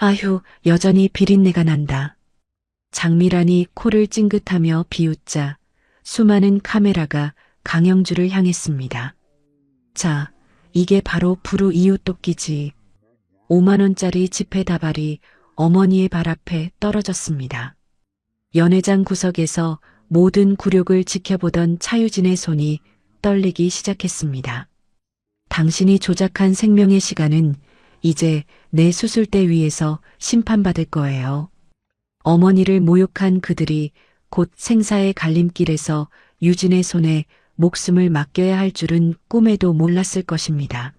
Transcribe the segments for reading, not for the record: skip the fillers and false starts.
아휴, 여전히 비린내가 난다. 장미란이 코를 찡긋하며 비웃자 수많은 카메라가 강영주를 향했습니다. 자, 이게 바로 불우 이웃돕기지. 5만 원짜리 지폐 다발이 어머니의 발 앞에 떨어졌습니다. 연회장 구석에서 모든 굴욕을 지켜보던 차유진의 손이 떨리기 시작했습니다. 당신이 조작한 생명의 시간은 이제 내 수술대 위에서 심판받을 거예요. 어머니를 모욕한 그들이 곧 생사의 갈림길에서 유진의 손에 목숨을 맡겨야 할 줄은 꿈에도 몰랐을 것입니다.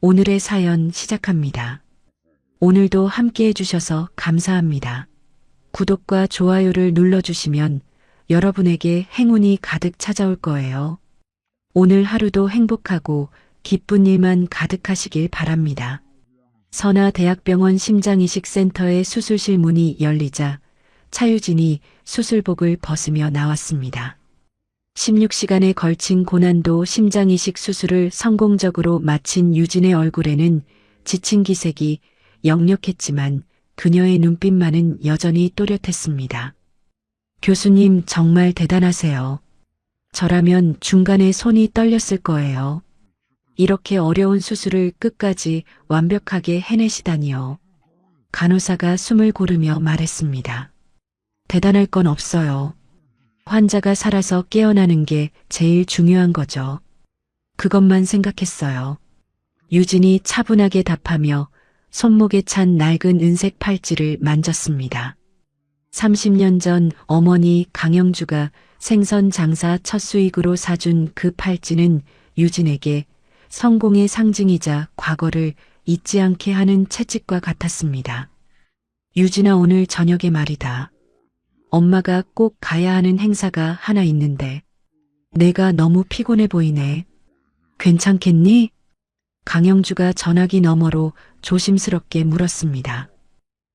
오늘의 사연 시작합니다. 오늘도 함께 해주셔서 감사합니다. 구독과 좋아요를 눌러주시면 여러분에게 행운이 가득 찾아올 거예요. 오늘 하루도 행복하고 기쁜 일만 가득하시길 바랍니다. 선화대학병원 심장이식센터의 수술실 문이 열리자 차유진이 수술복을 벗으며 나왔습니다. 16시간에 걸친 고난도 심장이식 수술을 성공적으로 마친 유진의 얼굴에는 지친 기색이 역력했지만 그녀의 눈빛만은 여전히 또렷했습니다. 교수님 정말 대단하세요. 저라면 중간에 손이 떨렸을 거예요. 이렇게 어려운 수술을 끝까지 완벽하게 해내시다니요. 간호사가 숨을 고르며 말했습니다. 대단할 건 없어요. 환자가 살아서 깨어나는 게 제일 중요한 거죠. 그것만 생각했어요. 유진이 차분하게 답하며 손목에 찬 낡은 은색 팔찌를 만졌습니다. 30년 전 어머니 강영주가 생선 장사 첫 수익으로 사준 그 팔찌는 유진에게 성공의 상징이자 과거를 잊지 않게 하는 채찍과 같았습니다. 유진아, 오늘 저녁에 말이다. 엄마가 꼭 가야 하는 행사가 하나 있는데 내가 너무 피곤해 보이네. 괜찮겠니? 강영주가 전화기 너머로 조심스럽게 물었습니다.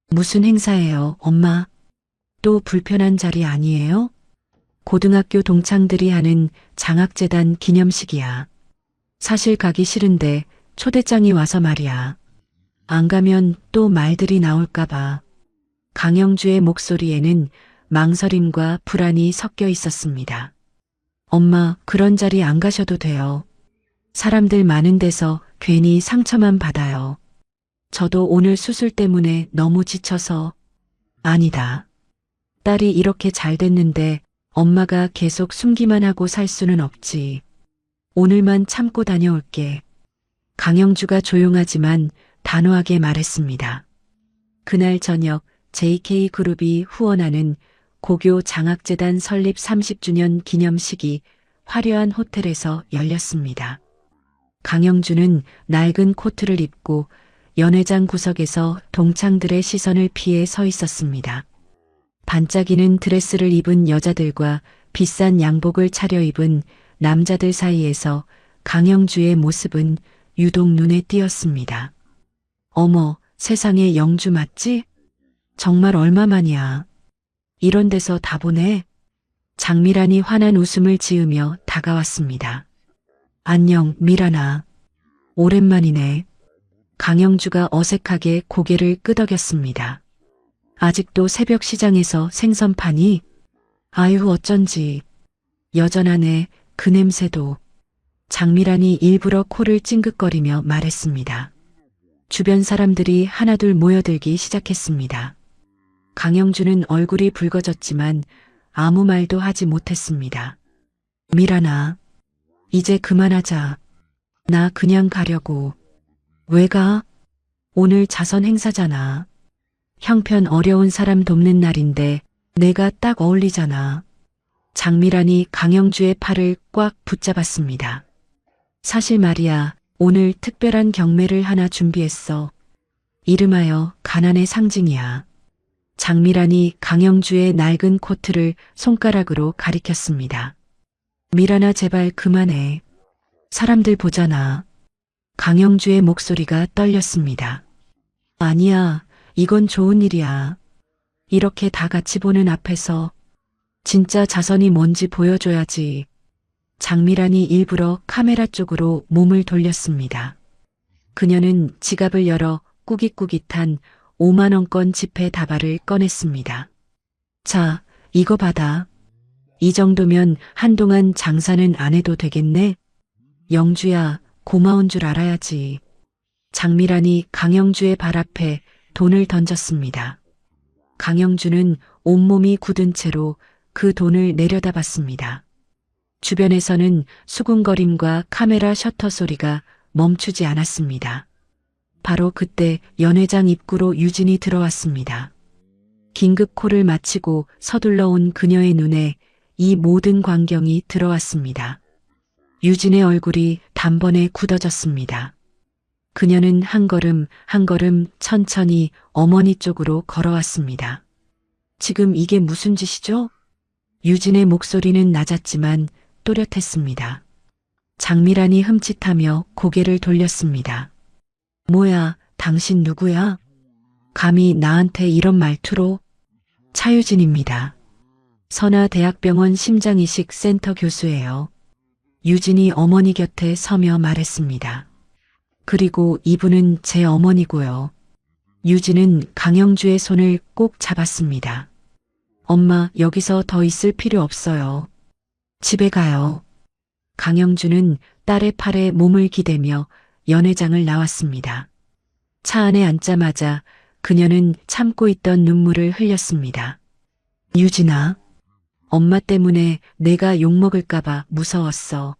무슨 행사예요, 엄마? 또 불편한 자리 아니에요? 고등학교 동창들이 하는 장학재단 기념식이야. 사실 가기 싫은데 초대장이 와서 말이야. 안 가면 또 말들이 나올까봐. 강영주의 목소리에는 망설임과 불안이 섞여 있었습니다. 엄마, 그런 자리 안 가셔도 돼요. 사람들 많은 데서 괜히 상처만 받아요. 저도 오늘 수술 때문에 너무 지쳐서. 아니다. 딸이 이렇게 잘 됐는데 엄마가 계속 숨기만 하고 살 수는 없지. 오늘만 참고 다녀올게. 강영주가 조용하지만 단호하게 말했습니다. 그날 저녁 JK그룹이 후원하는 고교 장학재단 설립 30주년 기념식이 화려한 호텔에서 열렸습니다. 강영주는 낡은 코트를 입고 연회장 구석에서 동창들의 시선을 피해 서 있었습니다. 반짝이는 드레스를 입은 여자들과 비싼 양복을 차려입은 남자들 사이에서 강영주의 모습은 유독 눈에 띄었습니다. 어머, 세상에 영주 맞지? 정말 얼마만이야. 이런 데서 다 보네. 장미란이 환한 웃음을 지으며 다가왔습니다. 안녕, 미란아. 오랜만이네. 강영주가 어색하게 고개를 끄덕였습니다. 아직도 새벽 시장에서 생선 파니? 아유, 어쩐지. 여전하네, 그 냄새도. 장미란이 일부러 코를 찡긋거리며 말했습니다. 주변 사람들이 하나둘 모여들기 시작했습니다. 강영주는 얼굴이 붉어졌지만 아무 말도 하지 못했습니다. 미란아, 이제 그만하자. 나 그냥 가려고. 왜 가? 오늘 자선 행사잖아. 형편 어려운 사람 돕는 날인데 내가 딱 어울리잖아. 장미란이 강영주의 팔을 꽉 붙잡았습니다. 사실 말이야, 오늘 특별한 경매를 하나 준비했어. 이름하여 가난의 상징이야. 장미란이 강영주의 낡은 코트를 손가락으로 가리켰습니다. 미란아, 제발 그만해. 사람들 보잖아. 강영주의 목소리가 떨렸습니다. 아니야, 이건 좋은 일이야. 이렇게 다 같이 보는 앞에서 진짜 자선이 뭔지 보여줘야지. 장미란이 일부러 카메라 쪽으로 몸을 돌렸습니다. 그녀는 지갑을 열어 꾸깃꾸깃한 5만원권 지폐 다발을 꺼냈습니다. 자, 이거 받아. 이 정도면 한동안 장사는 안 해도 되겠네? 영주야, 고마운 줄 알아야지. 장미란이 강영주의 발 앞에 돈을 던졌습니다. 강영주는 온몸이 굳은 채로 그 돈을 내려다봤습니다. 주변에서는 수군거림과 카메라 셔터 소리가 멈추지 않았습니다. 바로 그때 연회장 입구로 유진이 들어왔습니다. 긴급 콜을 마치고 서둘러 온 그녀의 눈에 이 모든 광경이 들어왔습니다. 유진의 얼굴이 단번에 굳어졌습니다. 그녀는 한 걸음 한 걸음 천천히 어머니 쪽으로 걸어왔습니다. 지금 이게 무슨 짓이죠? 유진의 목소리는 낮았지만 또렷했습니다. 장미란이 흠칫하며 고개를 돌렸습니다. 뭐야, 당신 누구야? 감히 나한테 이런 말투로? 차유진입니다. 선화대학병원 심장이식 센터 교수예요. 유진이 어머니 곁에 서며 말했습니다. 그리고 이분은 제 어머니고요. 유진은 강영주의 손을 꼭 잡았습니다. 엄마, 여기서 더 있을 필요 없어요. 집에 가요. 강영주는 딸의 팔에 몸을 기대며 연회장을 나왔습니다. 차 안에 앉자마자 그녀는 참고 있던 눈물을 흘렸습니다. 유진아, 엄마 때문에 내가 욕먹을까봐 무서웠어.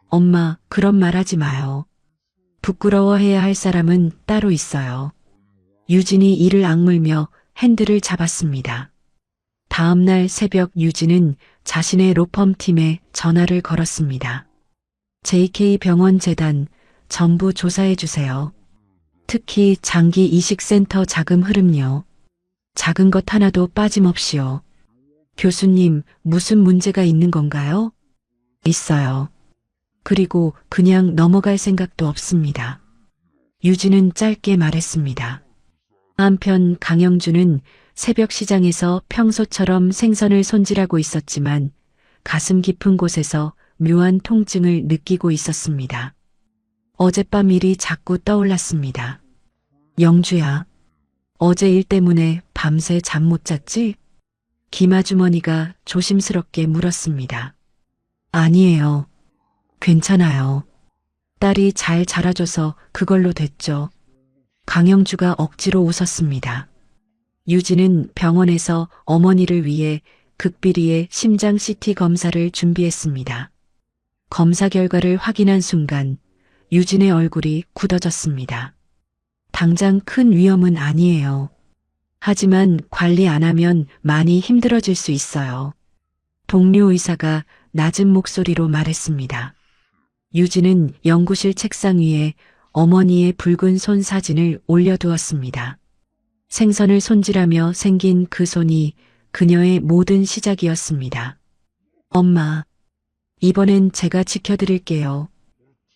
엄마, 그런 말 하지 마요. 부끄러워해야 할 사람은 따로 있어요. 유진이 이를 악물며 핸들을 잡았습니다. 다음 날 새벽 유진은 자신의 로펌 팀에 전화를 걸었습니다. JK병원 재단 전부 조사해 주세요. 특히 장기 이식센터 자금 흐름요. 작은 것 하나도 빠짐없이요. 교수님, 무슨 문제가 있는 건가요? 있어요. 그리고 그냥 넘어갈 생각도 없습니다. 유진은 짧게 말했습니다. 한편 강영주는 새벽 시장에서 평소처럼 생선을 손질하고 있었지만 가슴 깊은 곳에서 묘한 통증을 느끼고 있었습니다. 어젯밤 일이 자꾸 떠올랐습니다. 영주야, 어제 일 때문에 밤새 잠 못 잤지? 김아주머니가 조심스럽게 물었습니다. 아니에요. 괜찮아요. 딸이 잘 자라줘서 그걸로 됐죠. 강영주가 억지로 웃었습니다. 유진은 병원에서 어머니를 위해 극비리의 심장 CT 검사를 준비했습니다. 검사 결과를 확인한 순간 유진의 얼굴이 굳어졌습니다. 당장 큰 위험은 아니에요. 하지만 관리 안 하면 많이 힘들어질 수 있어요. 동료 의사가 낮은 목소리로 말했습니다. 유진은 연구실 책상 위에 어머니의 붉은 손 사진을 올려두었습니다. 생선을 손질하며 생긴 그 손이 그녀의 모든 시작이었습니다. 엄마, 이번엔 제가 지켜드릴게요.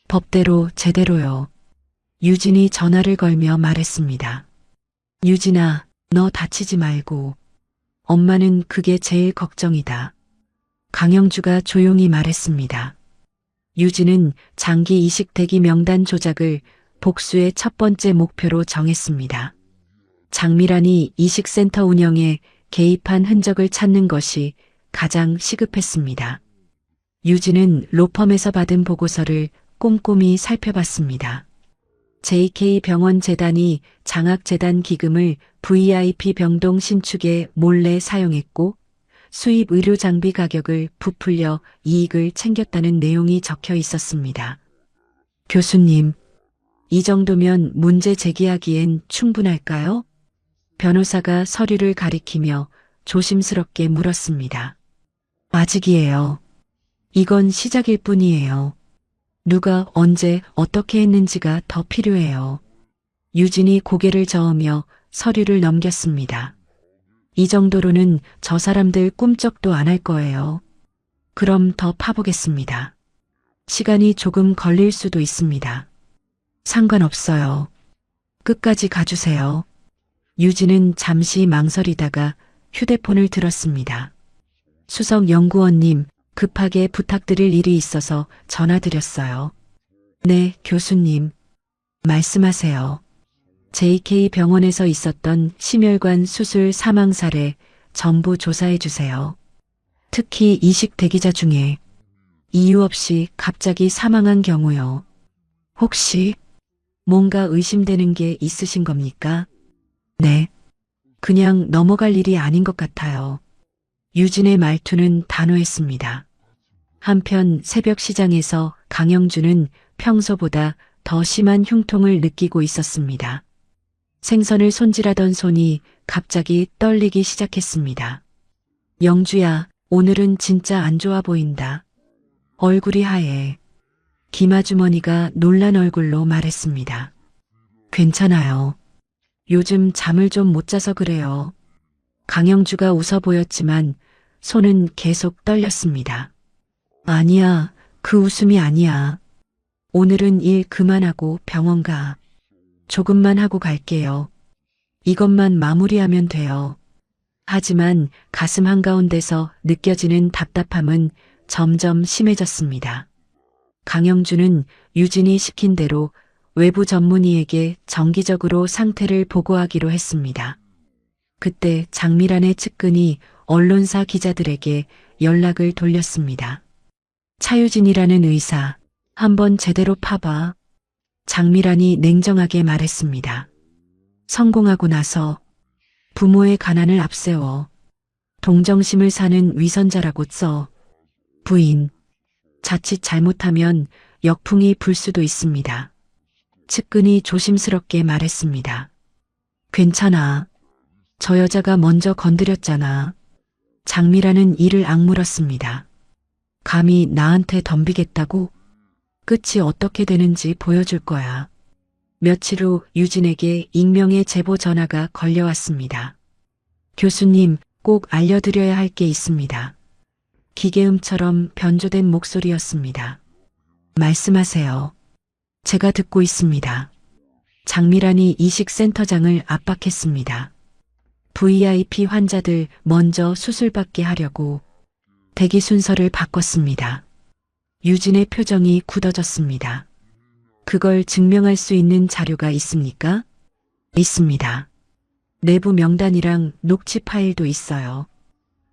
법대로 제대로요. 유진이 전화를 걸며 말했습니다. 유진아, 너 다치지 말고. 엄마는 그게 제일 걱정이다. 강영주가 조용히 말했습니다. 유진은 장기 이식 대기 명단 조작을 복수의 첫 번째 목표로 정했습니다. 장미란이 이식센터 운영에 개입한 흔적을 찾는 것이 가장 시급했습니다. 유진은 로펌에서 받은 보고서를 꼼꼼히 살펴봤습니다. JK병원 재단이 장학재단 기금을 VIP 병동 신축에 몰래 사용했고 수입 의료 장비 가격을 부풀려 이익을 챙겼다는 내용이 적혀 있었습니다. 교수님, 이 정도면 문제 제기하기엔 충분할까요? 변호사가 서류를 가리키며 조심스럽게 물었습니다. 아직이에요. 이건 시작일 뿐이에요. 누가 언제 어떻게 했는지가 더 필요해요. 유진이 고개를 저으며 서류를 넘겼습니다. 이 정도로는 저 사람들 꿈쩍도 안 할 거예요. 그럼 더 파보겠습니다. 시간이 조금 걸릴 수도 있습니다. 상관없어요. 끝까지 가주세요. 유진은 잠시 망설이다가 휴대폰을 들었습니다. 수석 연구원님, 급하게 부탁드릴 일이 있어서 전화드렸어요. 네, 교수님. 말씀하세요. JK 병원에서 있었던 심혈관 수술 사망 사례 전부 조사해 주세요. 특히 이식 대기자 중에 이유 없이 갑자기 사망한 경우요. 혹시 뭔가 의심되는 게 있으신 겁니까? 네. 그냥 넘어갈 일이 아닌 것 같아요. 유진의 말투는 단호했습니다. 한편 새벽 시장에서 강영주는 평소보다 더 심한 흉통을 느끼고 있었습니다. 생선을 손질하던 손이 갑자기 떨리기 시작했습니다. 영주야, 오늘은 진짜 안 좋아 보인다. 얼굴이 하얘. 김아주머니가 놀란 얼굴로 말했습니다. 괜찮아요. 요즘 잠을 좀 못 자서 그래요. 강영주가 웃어 보였지만 손은 계속 떨렸습니다. 아니야, 그 웃음이 아니야. 오늘은 일 그만하고 병원 가. 조금만 하고 갈게요. 이것만 마무리하면 돼요. 하지만 가슴 한가운데서 느껴지는 답답함은 점점 심해졌습니다. 강영주는 유진이 시킨 대로 외부 전문의에게 정기적으로 상태를 보고하기로 했습니다. 그때 장미란의 측근이 언론사 기자들에게 연락을 돌렸습니다. 차유진이라는 의사, 한번 제대로 파봐. 장미란이 냉정하게 말했습니다. 성공하고 나서 부모의 가난을 앞세워 동정심을 사는 위선자라고 써. 부인, 자칫 잘못하면 역풍이 불 수도 있습니다. 측근이 조심스럽게 말했습니다. 괜찮아. 저 여자가 먼저 건드렸잖아. 장미라는 이를 악물었습니다. 감히 나한테 덤비겠다고? 끝이 어떻게 되는지 보여줄 거야. 며칠 후 유진에게 익명의 제보 전화가 걸려왔습니다. 교수님, 꼭 알려드려야 할 게 있습니다. 기계음처럼 변조된 목소리였습니다. 말씀하세요. 제가 듣고 있습니다. 장미란이 이식센터장을 압박했습니다. VIP 환자들 먼저 수술받게 하려고 대기 순서를 바꿨습니다. 유진의 표정이 굳어졌습니다. 그걸 증명할 수 있는 자료가 있습니까? 있습니다. 내부 명단이랑 녹취 파일도 있어요.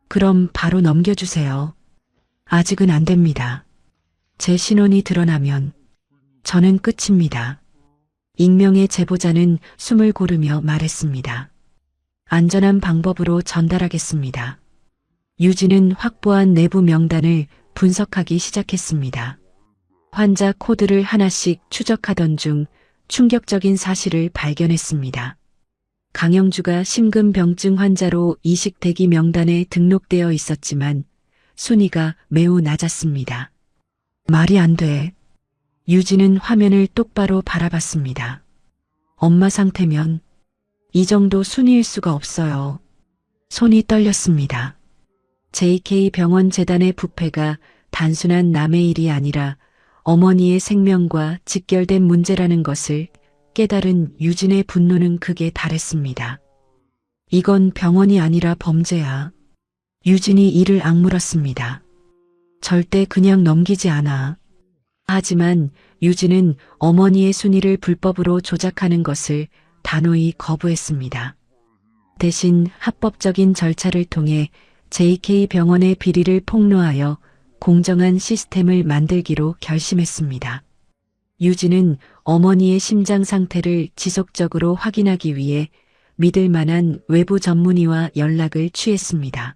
그럼 바로 넘겨주세요. 아직은 안 됩니다. 제 신원이 드러나면 저는 끝입니다. 익명의 제보자는 숨을 고르며 말했습니다. 안전한 방법으로 전달하겠습니다. 유진은 확보한 내부 명단을 분석하기 시작했습니다. 환자 코드를 하나씩 추적하던 중 충격적인 사실을 발견했습니다. 강영주가 심근병증 환자로 이식 대기 명단에 등록되어 있었지만 순위가 매우 낮았습니다. 말이 안 돼. 유진은 화면을 똑바로 바라봤습니다. 엄마 상태면 이 정도 순위일 수가 없어요. 손이 떨렸습니다. JK 병원 재단의 부패가 단순한 남의 일이 아니라 어머니의 생명과 직결된 문제라는 것을 깨달은 유진의 분노는 극에 달했습니다. 이건 병원이 아니라 범죄야. 유진이 이를 악물었습니다. 절대 그냥 넘기지 않아. 하지만 유진은 어머니의 순위를 불법으로 조작하는 것을 단호히 거부했습니다. 대신 합법적인 절차를 통해 JK 병원의 비리를 폭로하여 공정한 시스템을 만들기로 결심했습니다. 유진은 어머니의 심장 상태를 지속적으로 확인하기 위해 믿을 만한 외부 전문의와 연락을 취했습니다.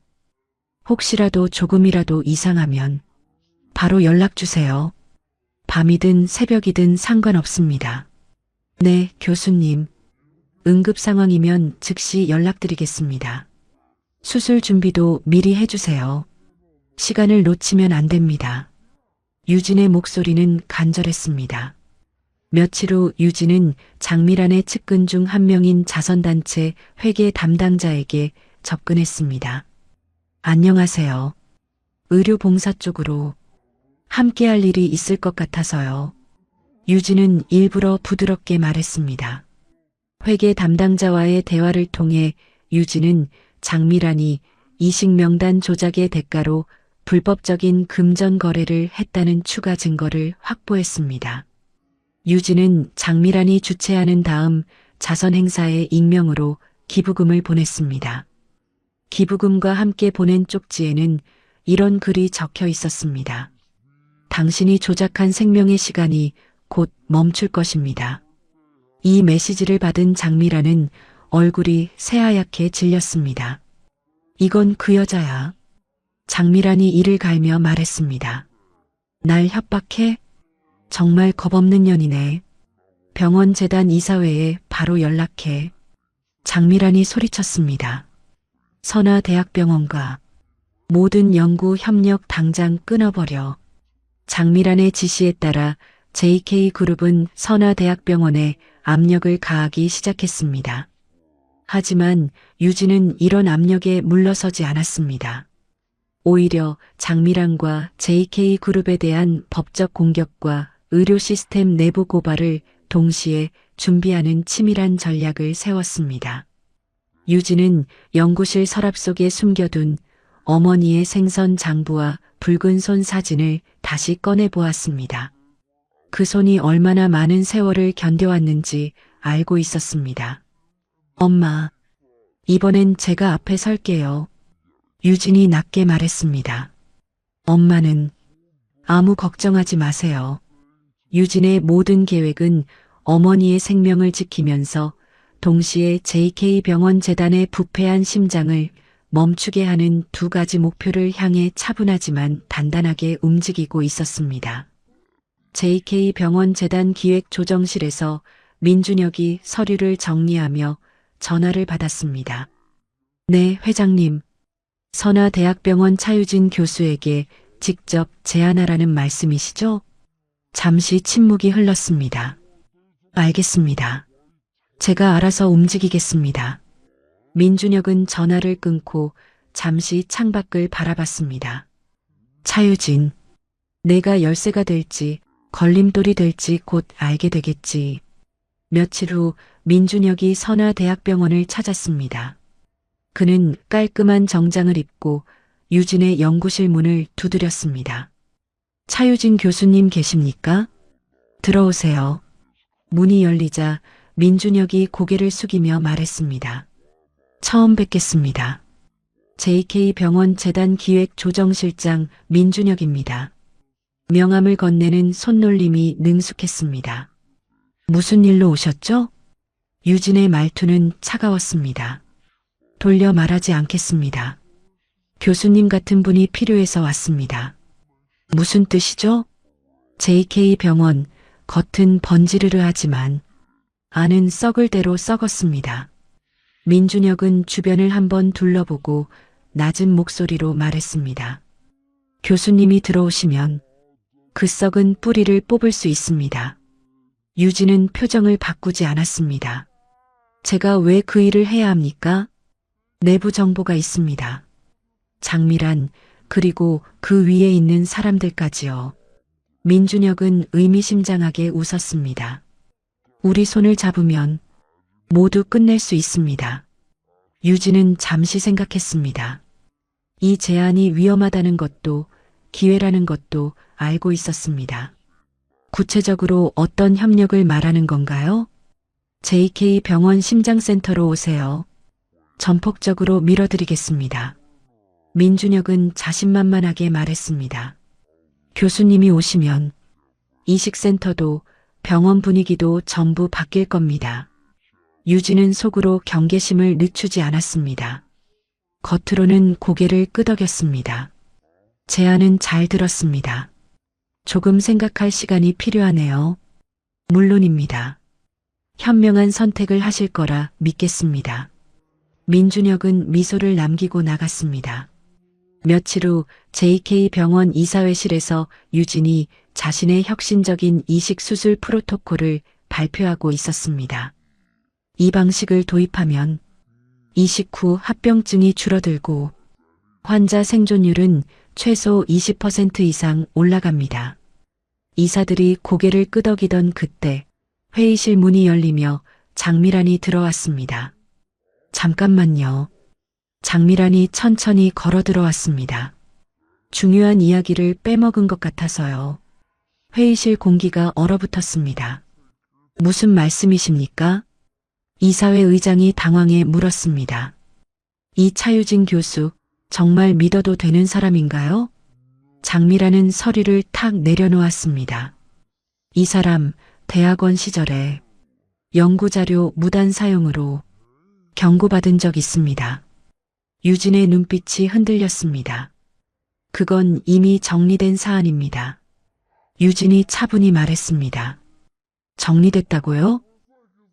혹시라도 조금이라도 이상하면 바로 연락 주세요. 밤이든 새벽이든 상관없습니다. 네, 교수님. 응급 상황이면 즉시 연락드리겠습니다. 수술 준비도 미리 해주세요. 시간을 놓치면 안 됩니다. 유진의 목소리는 간절했습니다. 며칠 후 유진은 장미란의 측근 중 한 명인 자선단체 회계 담당자에게 접근했습니다. 안녕하세요. 의료봉사 쪽으로 함께할 일이 있을 것 같아서요. 유진은 일부러 부드럽게 말했습니다. 회계 담당자와의 대화를 통해 유진은 장미란이 이식 명단 조작의 대가로 불법적인 금전 거래를 했다는 추가 증거를 확보했습니다. 유진은 장미란이 주최하는 다음 자선행사의 익명으로 기부금을 보냈습니다. 기부금과 함께 보낸 쪽지에는 이런 글이 적혀 있었습니다. 당신이 조작한 생명의 시간이 곧 멈출 것입니다. 이 메시지를 받은 장미라는 얼굴이 새하얗게 질렸습니다. 이건 그 여자야. 장미란이 이를 갈며 말했습니다. 날 협박해? 정말 겁없는 년이네. 병원 재단 이사회에 바로 연락해. 장미란이 소리쳤습니다. 선화대학병원과 모든 연구 협력 당장 끊어버려. 장미란의 지시에 따라 JK그룹은 선화대학병원에 압력을 가하기 시작했습니다. 하지만 유진은 이런 압력에 물러서지 않았습니다. 오히려 장미란과 JK그룹에 대한 법적 공격과 의료 시스템 내부 고발을 동시에 준비하는 치밀한 전략을 세웠습니다. 유진은 연구실 서랍 속에 숨겨둔 어머니의 생선 장부와 붉은 손 사진을 다시 꺼내 보았습니다. 그 손이 얼마나 많은 세월을 견뎌왔는지 알고 있었습니다. 엄마, 이번엔 제가 앞에 설게요. 유진이 낮게 말했습니다. 엄마는 아무 걱정하지 마세요. 유진의 모든 계획은 어머니의 생명을 지키면서 동시에 JK병원 재단의 부패한 심장을 멈추게 하는 두 가지 목표를 향해 차분하지만 단단하게 움직이고 있었습니다. JK병원 재단 기획조정실에서 민준혁이 서류를 정리하며 전화를 받았습니다. 네, 회장님. 선화대학병원 차유진 교수에게 직접 제안하라는 말씀이시죠? 잠시 침묵이 흘렀습니다. 알겠습니다. 제가 알아서 움직이겠습니다. 민준혁은 전화를 끊고 잠시 창밖을 바라봤습니다. 차유진, 내가 열쇠가 될지 걸림돌이 될지 곧 알게 되겠지. 며칠 후 민준혁이 선화대학병원을 찾았습니다. 그는 깔끔한 정장을 입고 유진의 연구실 문을 두드렸습니다. 차유진 교수님 계십니까? 들어오세요. 문이 열리자 민준혁이 고개를 숙이며 말했습니다. 처음 뵙겠습니다. JK병원 재단 기획조정실장 민준혁입니다. 명함을 건네는 손놀림이 능숙했습니다. 무슨 일로 오셨죠? 유진의 말투는 차가웠습니다. 돌려 말하지 않겠습니다. 교수님 같은 분이 필요해서 왔습니다. 무슨 뜻이죠? JK병원, 겉은 번지르르 하지만 안은 썩을 대로 썩었습니다. 민준혁은 주변을 한번 둘러보고 낮은 목소리로 말했습니다. 교수님이 들어오시면 그 썩은 뿌리를 뽑을 수 있습니다. 유진은 표정을 바꾸지 않았습니다. 제가 왜 그 일을 해야 합니까? 내부 정보가 있습니다. 장미란, 그리고 그 위에 있는 사람들까지요. 민준혁은 의미심장하게 웃었습니다. 우리 손을 잡으면 모두 끝낼 수 있습니다. 유진은 잠시 생각했습니다. 이 제안이 위험하다는 것도 기회라는 것도 알고 있었습니다. 구체적으로 어떤 협력을 말하는 건가요? JK병원 심장센터로 오세요. 전폭적으로 밀어드리겠습니다. 민준혁은 자신만만하게 말했습니다. 교수님이 오시면 이식센터도 병원 분위기도 전부 바뀔 겁니다. 유진은 속으로 경계심을 늦추지 않았습니다. 겉으로는 고개를 끄덕였습니다. 제안은 잘 들었습니다. 조금 생각할 시간이 필요하네요. 물론입니다. 현명한 선택을 하실 거라 믿겠습니다. 민준혁은 미소를 남기고 나갔습니다. 며칠 후 JK병원 이사회실에서 유진이 자신의 혁신적인 이식 수술 프로토콜을 발표하고 있었습니다. 이 방식을 도입하면 이식 후 합병증이 줄어들고 환자 생존율은 최소 20% 이상 올라갑니다. 이사들이 고개를 끄덕이던 그때 회의실 문이 열리며 장미란이 들어왔습니다. 잠깐만요. 장미란이 천천히 걸어 들어왔습니다. 중요한 이야기를 빼먹은 것 같아서요. 회의실 공기가 얼어붙었습니다. 무슨 말씀이십니까? 이사회 의장이 당황해 물었습니다. 이 차유진 교수, 정말 믿어도 되는 사람인가요? 장미라는 서류를 탁 내려놓았습니다. 이 사람 대학원 시절에 연구자료 무단 사용으로 경고받은 적 있습니다. 유진의 눈빛이 흔들렸습니다. 그건 이미 정리된 사안입니다. 유진이 차분히 말했습니다. 정리됐다고요?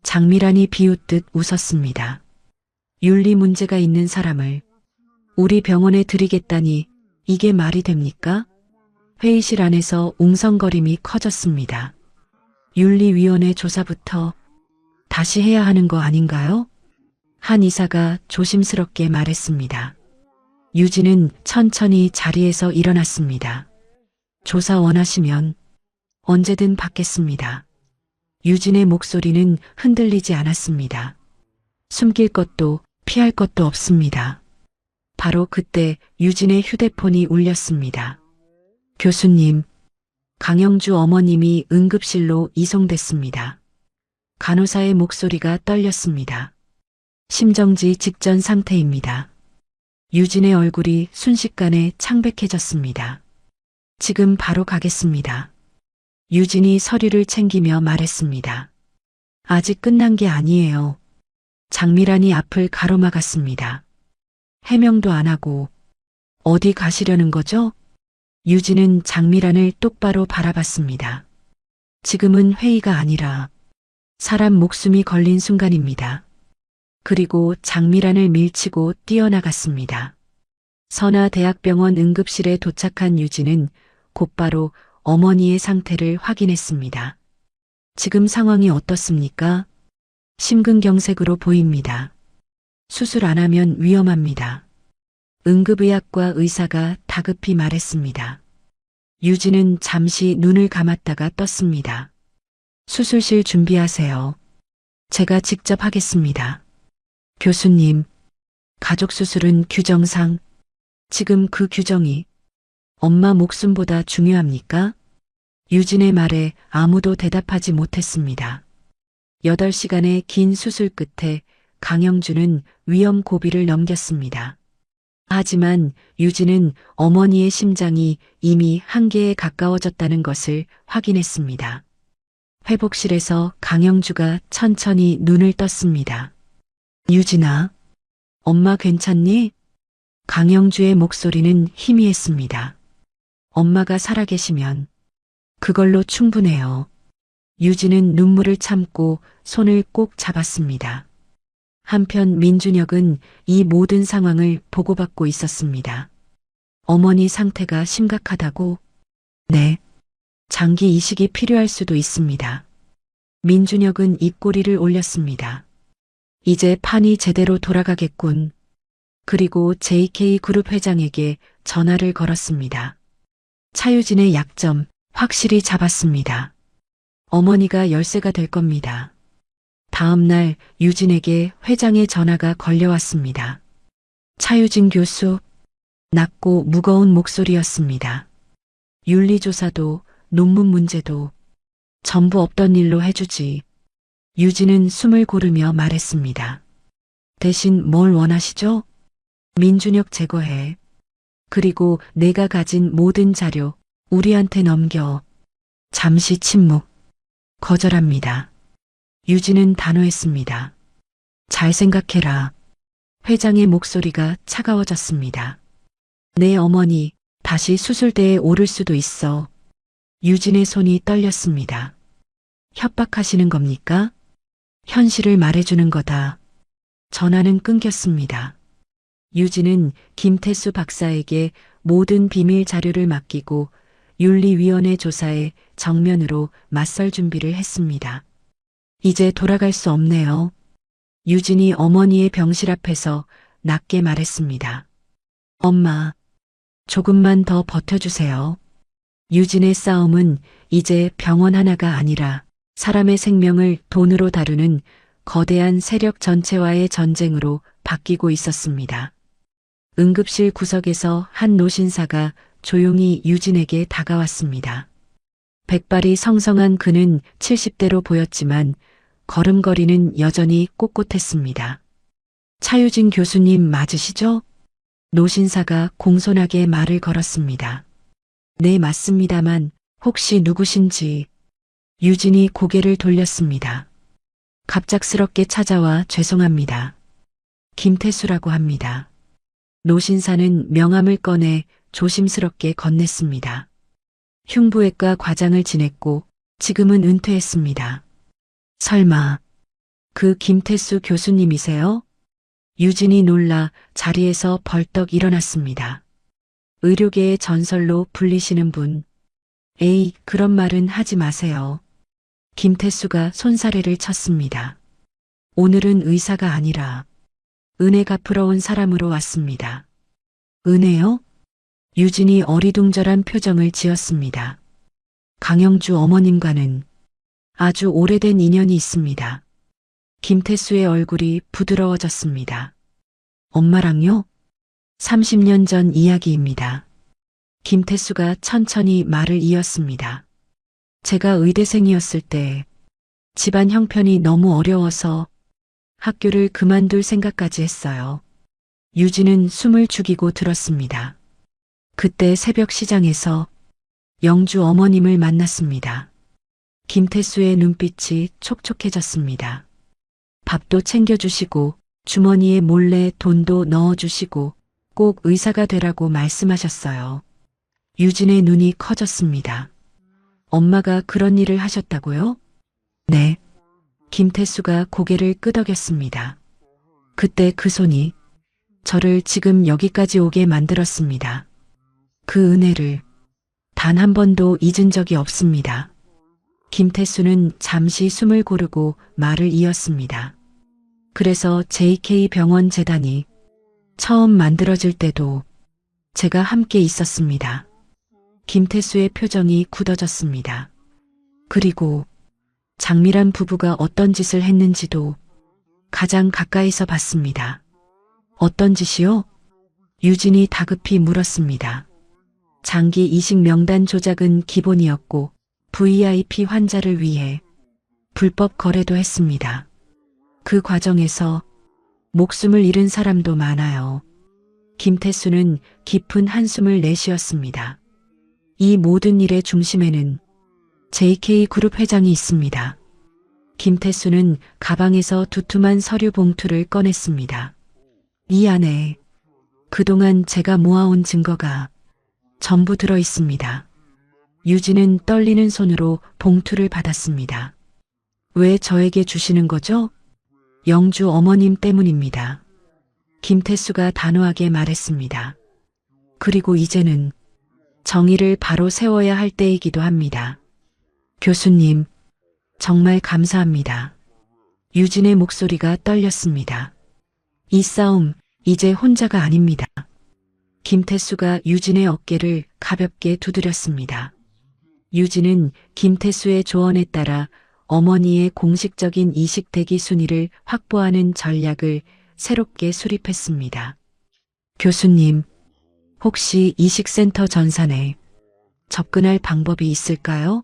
장미란이 비웃듯 웃었습니다. 윤리 문제가 있는 사람을 우리 병원에 들이겠다니 이게 말이 됩니까? 회의실 안에서 웅성거림이 커졌습니다. 윤리위원회 조사부터 다시 해야 하는 거 아닌가요? 한 이사가 조심스럽게 말했습니다. 유진은 천천히 자리에서 일어났습니다. 조사 원하시면 언제든 받겠습니다. 유진의 목소리는 흔들리지 않았습니다. 숨길 것도 피할 것도 없습니다. 바로 그때 유진의 휴대폰이 울렸습니다. 교수님, 강영주 어머님이 응급실로 이송됐습니다. 간호사의 목소리가 떨렸습니다. 심정지 직전 상태입니다. 유진의 얼굴이 순식간에 창백해졌습니다. 지금 바로 가겠습니다. 유진이 서류를 챙기며 말했습니다. 아직 끝난 게 아니에요. 장미란이 앞을 가로막았습니다. 해명도 안 하고 어디 가시려는 거죠? 유진은 장미란을 똑바로 바라봤습니다. 지금은 회의가 아니라 사람 목숨이 걸린 순간입니다. 그리고 장미란을 밀치고 뛰어나갔습니다. 선화대학병원 응급실에 도착한 유진은 곧바로 어머니의 상태를 확인했습니다. 지금 상황이 어떻습니까? 심근경색으로 보입니다. 수술 안 하면 위험합니다. 응급의학과 의사가 다급히 말했습니다. 유진은 잠시 눈을 감았다가 떴습니다. 수술실 준비하세요. 제가 직접 하겠습니다. 교수님, 가족 수술은 규정상 지금 그 규정이 엄마 목숨보다 중요합니까? 유진의 말에 아무도 대답하지 못했습니다. 8시간의 긴 수술 끝에 강영주는 위험 고비를 넘겼습니다. 하지만 유진은 어머니의 심장이 이미 한계에 가까워졌다는 것을 확인했습니다. 회복실에서 강영주가 천천히 눈을 떴습니다. 유진아, 엄마 괜찮니? 강영주의 목소리는 희미했습니다. 엄마가 살아계시면 그걸로 충분해요. 유진은 눈물을 참고 손을 꼭 잡았습니다. 한편 민준혁은 이 모든 상황을 보고받고 있었습니다. 어머니 상태가 심각하다고? 네. 장기 이식이 필요할 수도 있습니다. 민준혁은 입꼬리를 올렸습니다. 이제 판이 제대로 돌아가겠군. 그리고 JK그룹 회장에게 전화를 걸었습니다. 차유진의 약점 확실히 잡았습니다. 어머니가 열세가 될 겁니다. 다음 날 유진에게 회장의 전화가 걸려왔습니다. 차유진 교수, 낮고 무거운 목소리였습니다. 윤리조사도 논문 문제도 전부 없던 일로 해주지. 유진은 숨을 고르며 말했습니다. 대신 뭘 원하시죠? 민준혁 제거해. 그리고 내가 가진 모든 자료 우리한테 넘겨. 잠시 침묵. 거절합니다. 유진은 단호했습니다. 잘 생각해라. 회장의 목소리가 차가워졌습니다. 내 어머니 다시 수술대에 오를 수도 있어. 유진의 손이 떨렸습니다. 협박하시는 겁니까? 현실을 말해주는 거다. 전화는 끊겼습니다. 유진은 김태수 박사에게 모든 비밀 자료를 맡기고 윤리위원회 조사에 정면으로 맞설 준비를 했습니다. 이제 돌아갈 수 없네요. 유진이 어머니의 병실 앞에서 낮게 말했습니다. 엄마, 조금만 더 버텨주세요. 유진의 싸움은 이제 병원 하나가 아니라 사람의 생명을 돈으로 다루는 거대한 세력 전체와의 전쟁으로 바뀌고 있었습니다. 응급실 구석에서 한 노신사가 조용히 유진에게 다가왔습니다. 백발이 성성한 그는 70대로 보였지만 걸음걸이는 여전히 꼿꼿했습니다. 차유진 교수님 맞으시죠? 노신사가 공손하게 말을 걸었습니다. 네, 맞습니다만 혹시 누구신지. 유진이 고개를 돌렸습니다. 갑작스럽게 찾아와 죄송합니다. 김태수라고 합니다. 노신사는 명함을 꺼내 조심스럽게 건넸습니다. 흉부외과 과장을 지냈고 지금은 은퇴했습니다. 설마 그 김태수 교수님이세요? 유진이 놀라 자리에서 벌떡 일어났습니다. 의료계의 전설로 불리시는 분. 에이, 그런 말은 하지 마세요. 김태수가 손사래를 쳤습니다. 오늘은 의사가 아니라 은혜 갚으러 온 사람으로 왔습니다. 은혜요? 유진이 어리둥절한 표정을 지었습니다. 강영주 어머님과는 아주 오래된 인연이 있습니다. 김태수의 얼굴이 부드러워졌습니다. 엄마랑요? 30년 전 이야기입니다. 김태수가 천천히 말을 이었습니다. 제가 의대생이었을 때 집안 형편이 너무 어려워서 학교를 그만둘 생각까지 했어요. 유진은 숨을 죽이고 들었습니다. 그때 새벽 시장에서 영주 어머님을 만났습니다. 김태수의 눈빛이 촉촉해졌습니다. 밥도 챙겨주시고 주머니에 몰래 돈도 넣어주시고 꼭 의사가 되라고 말씀하셨어요. 유진의 눈이 커졌습니다. 엄마가 그런 일을 하셨다고요? 네. 김태수가 고개를 끄덕였습니다. 그때 그 손이 저를 지금 여기까지 오게 만들었습니다. 그 은혜를 단 한 번도 잊은 적이 없습니다. 김태수는 잠시 숨을 고르고 말을 이었습니다. 그래서 JK 병원 재단이 처음 만들어질 때도 제가 함께 있었습니다. 김태수의 표정이 굳어졌습니다. 그리고 장미란 부부가 어떤 짓을 했는지도 가장 가까이서 봤습니다. 어떤 짓이요? 유진이 다급히 물었습니다. 장기 이식 명단 조작은 기본이었고 VIP 환자를 위해 불법 거래도 했습니다. 그 과정에서 목숨을 잃은 사람도 많아요. 김태수는 깊은 한숨을 내쉬었습니다. 이 모든 일의 중심에는 JK그룹 회장이 있습니다. 김태수는 가방에서 두툼한 서류 봉투를 꺼냈습니다. 이 안에 그동안 제가 모아온 증거가 전부 들어 있습니다. 유진은 떨리는 손으로 봉투를 받았습니다. 왜 저에게 주시는 거죠? 영주 어머님 때문입니다. 김태수가 단호하게 말했습니다. 그리고 이제는 정의를 바로 세워야 할 때이기도 합니다. 교수님, 정말 감사합니다. 유진의 목소리가 떨렸습니다. 이 싸움 이제 혼자가 아닙니다. 김태수가 유진의 어깨를 가볍게 두드렸습니다. 유진은 김태수의 조언에 따라 어머니의 공식적인 이식 대기 순위를 확보하는 전략을 새롭게 수립했습니다. 교수님, 혹시 이식센터 전산에 접근할 방법이 있을까요?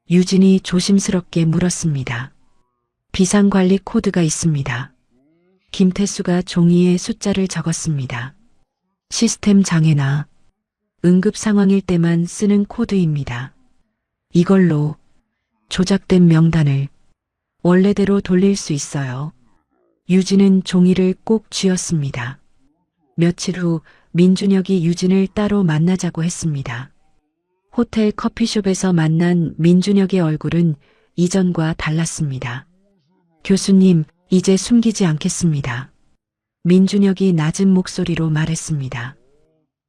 유진이 조심스럽게 물었습니다. 비상관리 코드가 있습니다. 김태수가 종이에 숫자를 적었습니다. 시스템 장애나 응급 상황일 때만 쓰는 코드입니다. 이걸로 조작된 명단을 원래대로 돌릴 수 있어요. 유진은 종이를 꼭 쥐었습니다. 며칠 후 민준혁이 유진을 따로 만나자고 했습니다. 호텔 커피숍에서 만난 민준혁의 얼굴은 이전과 달랐습니다. 교수님, 이제 숨기지 않겠습니다. 민준혁이 낮은 목소리로 말했습니다.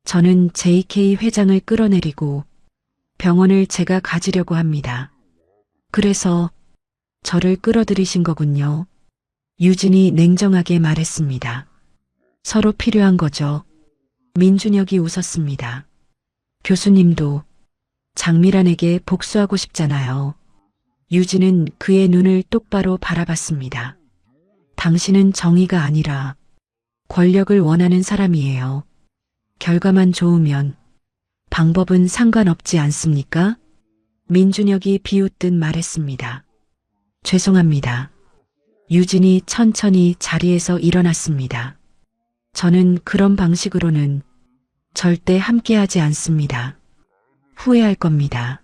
저는 JK 회장을 끌어내리고 병원을 제가 가지려고 합니다. 그래서 저를 끌어들이신 거군요. 유진이 냉정하게 말했습니다. 서로 필요한 거죠. 민준혁이 웃었습니다. 교수님도 장미란에게 복수하고 싶잖아요. 유진은 그의 눈을 똑바로 바라봤습니다. 당신은 정의가 아니라 권력을 원하는 사람이에요. 결과만 좋으면 방법은 상관없지 않습니까? 민준혁이 비웃듯 말했습니다. 죄송합니다. 유진이 천천히 자리에서 일어났습니다. 저는 그런 방식으로는 절대 함께하지 않습니다. 후회할 겁니다.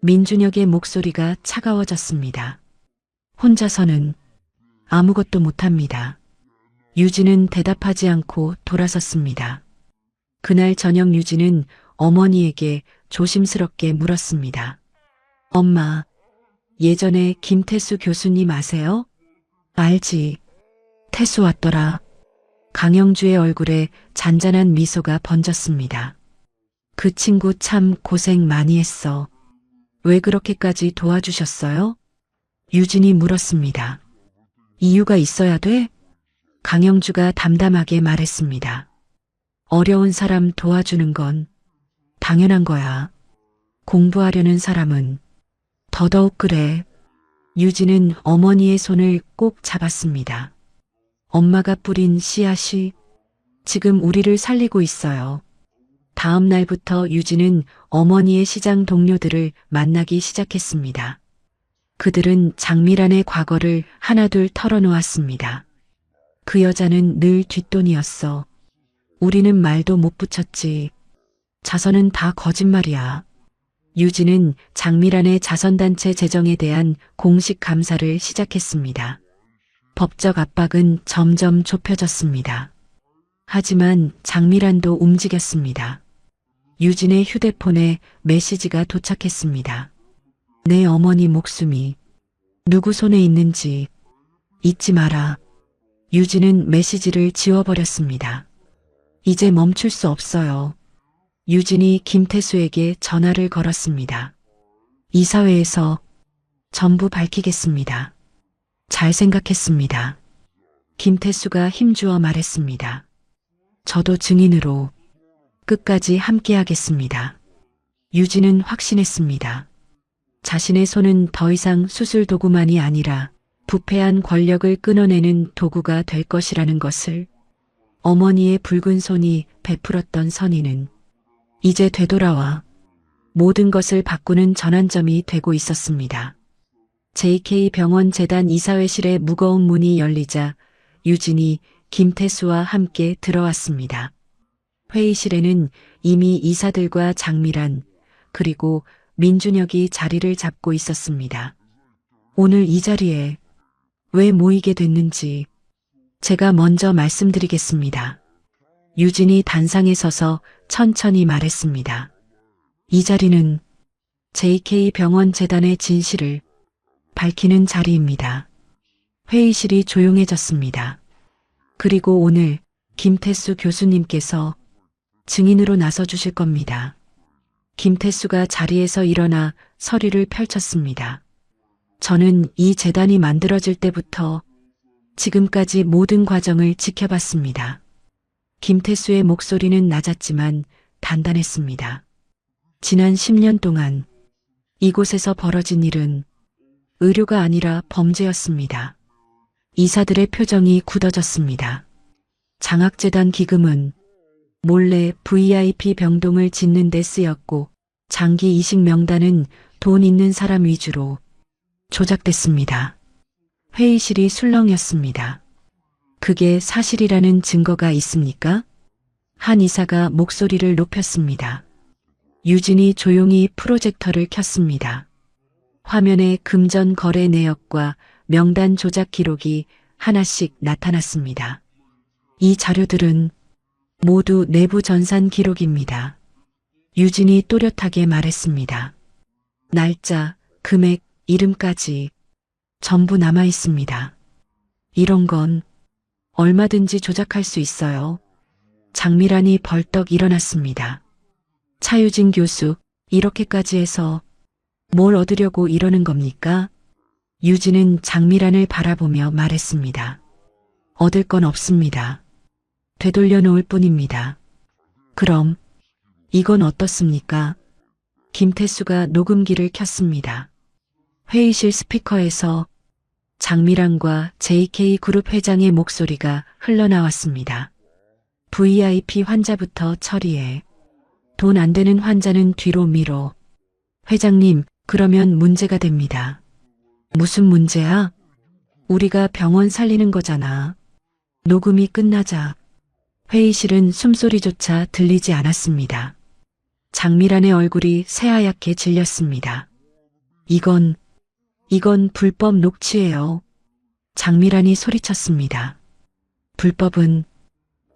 민준혁의 목소리가 차가워졌습니다. 혼자서는 아무것도 못합니다. 유진은 대답하지 않고 돌아섰습니다. 그날 저녁 유진은 어머니에게 조심스럽게 물었습니다. 엄마, 예전에 김태수 교수님 아세요? 알지. 태수 왔더라. 강영주의 얼굴에 잔잔한 미소가 번졌습니다. 그 친구 참 고생 많이 했어. 왜 그렇게까지 도와주셨어요? 유진이 물었습니다. 이유가 있어야 돼? 강영주가 담담하게 말했습니다. 어려운 사람 도와주는 건 당연한 거야. 공부하려는 사람은 더더욱 그래. 유진은 어머니의 손을 꼭 잡았습니다. 엄마가 뿌린 씨앗이 지금 우리를 살리고 있어요. 다음 날부터 유진은 어머니의 시장 동료들을 만나기 시작했습니다. 그들은 장미란의 과거를 하나둘 털어놓았습니다. 그 여자는 늘 뒷돈이었어. 우리는 말도 못 붙였지. 자선은 다 거짓말이야. 유진은 장미란의 자선단체 재정에 대한 공식 감사를 시작했습니다. 법적 압박은 점점 좁혀졌습니다. 하지만 장미란도 움직였습니다. 유진의 휴대폰에 메시지가 도착했습니다. 내 어머니 목숨이 누구 손에 있는지 잊지 마라. 유진은 메시지를 지워버렸습니다. 이제 멈출 수 없어요. 유진이 김태수에게 전화를 걸었습니다. 이사회에서 전부 밝히겠습니다. 잘 생각했습니다. 김태수가 힘주어 말했습니다. 저도 증인으로 끝까지 함께하겠습니다. 유진은 확신했습니다. 자신의 손은 더 이상 수술 도구만이 아니라 부패한 권력을 끊어내는 도구가 될 것이라는 것을 어머니의 붉은 손이 베풀었던 선의는 이제 되돌아와 모든 것을 바꾸는 전환점이 되고 있었습니다. JK 병원 재단 이사회실의 무거운 문이 열리자 유진이 김태수와 함께 들어왔습니다. 회의실에는 이미 이사들과 장미란 그리고 민준혁이 자리를 잡고 있었습니다. 오늘 이 자리에 왜 모이게 됐는지 제가 먼저 말씀드리겠습니다. 유진이 단상에 서서 천천히 말했습니다. 이 자리는 JK 병원 재단의 진실을 밝히는 자리입니다. 회의실이 조용해졌습니다. 그리고 오늘 김태수 교수님께서 증인으로 나서 주실 겁니다. 김태수가 자리에서 일어나 서류를 펼쳤습니다. 저는 이 재단이 만들어질 때부터 지금까지 모든 과정을 지켜봤습니다. 김태수의 목소리는 낮았지만 단단했습니다. 지난 10년 동안 이곳에서 벌어진 일은 의료가 아니라 범죄였습니다. 이사들의 표정이 굳어졌습니다. 장학재단 기금은 몰래 VIP 병동을 짓는 데 쓰였고 장기 이식 명단은 돈 있는 사람 위주로 조작됐습니다. 회의실이 술렁였습니다. 그게 사실이라는 증거가 있습니까? 한 이사가 목소리를 높였습니다. 유진이 조용히 프로젝터를 켰습니다. 화면에 금전 거래 내역과 명단 조작 기록이 하나씩 나타났습니다. 이 자료들은 모두 내부 전산 기록입니다. 유진이 또렷하게 말했습니다. 날짜, 금액, 이름까지 전부 남아 있습니다. 이런 건 얼마든지 조작할 수 있어요. 장미란이 벌떡 일어났습니다. 차유진 교수, 이렇게까지 해서 뭘 얻으려고 이러는 겁니까? 유진은 장미란을 바라보며 말했습니다. 얻을 건 없습니다. 되돌려 놓을 뿐입니다. 그럼 이건 어떻습니까? 김태수가 녹음기를 켰습니다. 회의실 스피커에서 장미란과 JK그룹 회장의 목소리가 흘러나왔습니다. VIP 환자부터 처리해. 돈 안 되는 환자는 뒤로 미뤄. 회장님, 그러면 문제가 됩니다. 무슨 문제야? 우리가 병원 살리는 거잖아. 녹음이 끝나자 회의실은 숨소리조차 들리지 않았습니다. 장미란의 얼굴이 새하얗게 질렸습니다. 이건 불법 녹취예요. 장미란이 소리쳤습니다. 불법은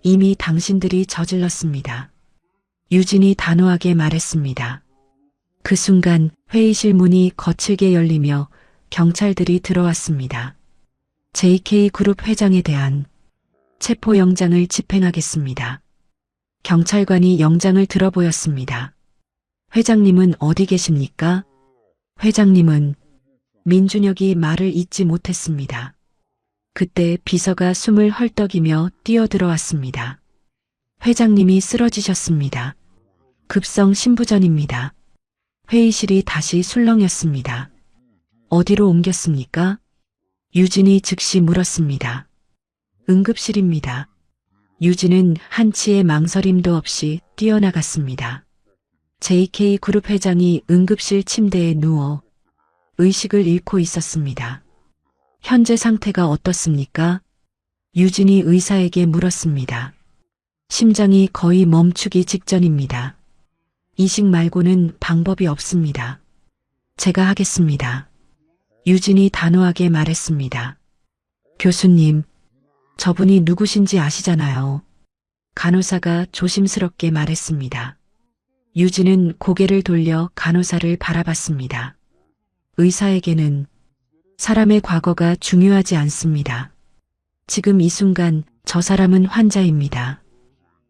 이미 당신들이 저질렀습니다. 유진이 단호하게 말했습니다. 그 순간 회의실 문이 거칠게 열리며 경찰들이 들어왔습니다. JK그룹 회장에 대한 체포영장을 집행하겠습니다. 경찰관이 영장을 들어보였습니다. 회장님은 어디 계십니까? 회장님은 민준혁이 말을 잇지 못했습니다. 그때 비서가 숨을 헐떡이며 뛰어들어왔습니다. 회장님이 쓰러지셨습니다. 급성 심부전입니다. 회의실이 다시 술렁였습니다. 어디로 옮겼습니까? 유진이 즉시 물었습니다. 응급실입니다. 유진은 한치의 망설임도 없이 뛰어나갔습니다. JK그룹 회장이 응급실 침대에 누워 의식을 잃고 있었습니다. 현재 상태가 어떻습니까? 유진이 의사에게 물었습니다. 심장이 거의 멈추기 직전입니다. 이식 말고는 방법이 없습니다. 제가 하겠습니다. 유진이 단호하게 말했습니다. 교수님, 저분이 누구신지 아시잖아요. 간호사가 조심스럽게 말했습니다. 유진은 고개를 돌려 간호사를 바라봤습니다. 의사에게는 사람의 과거가 중요하지 않습니다. 지금 이 순간 저 사람은 환자입니다.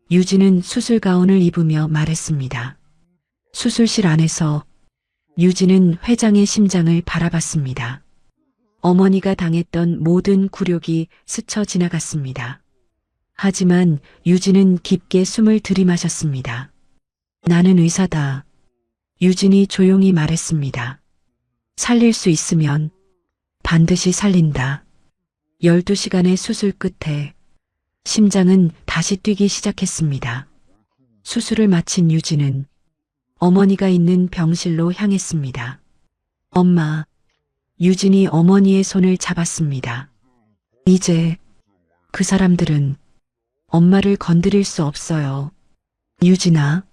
유진은 수술 가운을 입으며 말했습니다. 수술실 안에서 유진은 회장의 심장을 바라봤습니다. 어머니가 당했던 모든 굴욕이 스쳐 지나갔습니다. 하지만 유진은 깊게 숨을 들이마셨습니다. 나는 의사다. 유진이 조용히 말했습니다. 살릴 수 있으면 반드시 살린다. 12시간의 수술 끝에 심장은 다시 뛰기 시작했습니다. 수술을 마친 유진은 어머니가 있는 병실로 향했습니다. 엄마. 유진이 어머니의 손을 잡았습니다. 이제 그 사람들은 엄마를 건드릴 수 없어요. 유진아.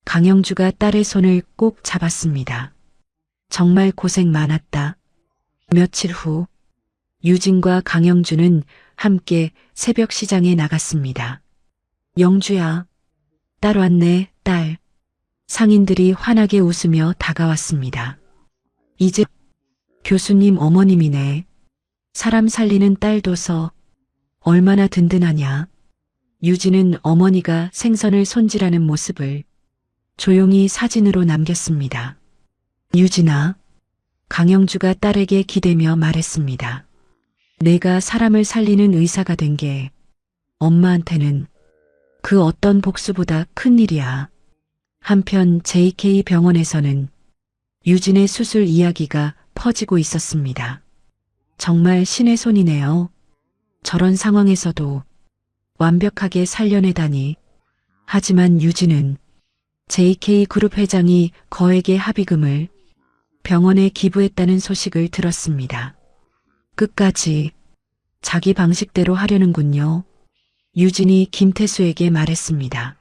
강영주가 딸의 손을 꼭 잡았습니다. 정말 고생 많았다. 며칠 후 유진과 강영주는 함께 새벽 시장에 나갔습니다. 영주야, 딸 왔네, 딸. 상인들이 환하게 웃으며 다가왔습니다. 이제 교수님 어머님이네. 사람 살리는 딸 둬서 얼마나 든든하냐. 유진은 어머니가 생선을 손질하는 모습을 조용히 사진으로 남겼습니다. 유진아, 강영주가 딸에게 기대며 말했습니다. 내가 사람을 살리는 의사가 된 게 엄마한테는 그 어떤 복수보다 큰 일이야. 한편 JK 병원에서는 유진의 수술 이야기가 퍼지고 있었습니다. 정말 신의 손이네요. 저런 상황에서도 완벽하게 살려내다니. 하지만 유진은 JK그룹 회장이 거액의 합의금을 병원에 기부했다는 소식을 들었습니다. 끝까지 자기 방식대로 하려는군요. 유진이 김태수에게 말했습니다.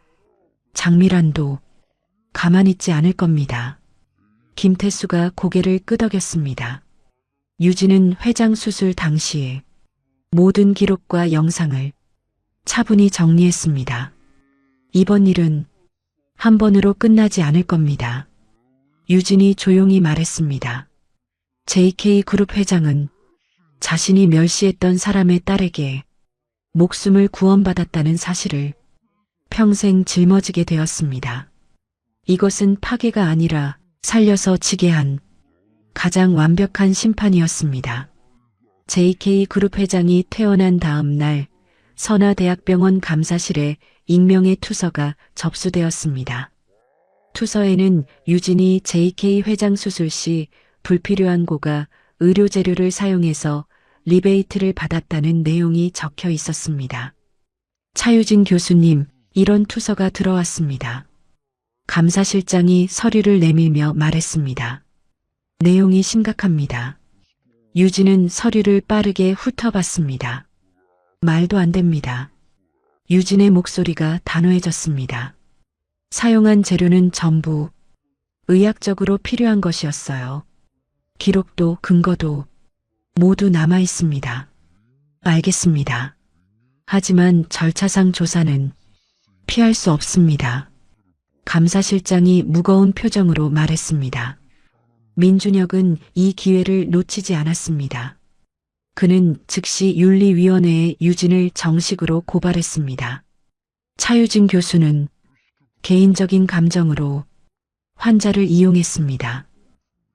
장미란도 가만히 있지 않을 겁니다. 김태수가 고개를 끄덕였습니다. 유진은 회장 수술 당시에 모든 기록과 영상을 차분히 정리했습니다. 이번 일은 한 번으로 끝나지 않을 겁니다. 유진이 조용히 말했습니다. JK그룹 회장은 자신이 멸시했던 사람의 딸에게 목숨을 구원받았다는 사실을 평생 짊어지게 되었습니다. 이것은 파괴가 아니라 살려서 지게 한 가장 완벽한 심판이었습니다. JK그룹 회장이 퇴원한 다음 날 선화대학병원 감사실에 익명의 투서가 접수되었습니다. 투서에는 유진이 JK 회장 수술 시 불필요한 고가 의료 재료를 사용해서 리베이트를 받았다는 내용이 적혀 있었습니다. 차유진 교수님, 이런 투서가 들어왔습니다. 감사실장이 서류를 내밀며 말했습니다. 내용이 심각합니다. 유진은 서류를 빠르게 훑어봤습니다. 말도 안 됩니다. 유진의 목소리가 단호해졌습니다. 사용한 재료는 전부 의학적으로 필요한 것이었어요. 기록도 근거도 모두 남아 있습니다. 알겠습니다. 하지만 절차상 조사는 피할 수 없습니다. 감사실장이 무거운 표정으로 말했습니다. 민준혁은 이 기회를 놓치지 않았습니다. 그는 즉시 윤리위원회에 유진을 정식으로 고발했습니다. 차유진 교수는 개인적인 감정으로 환자를 이용했습니다.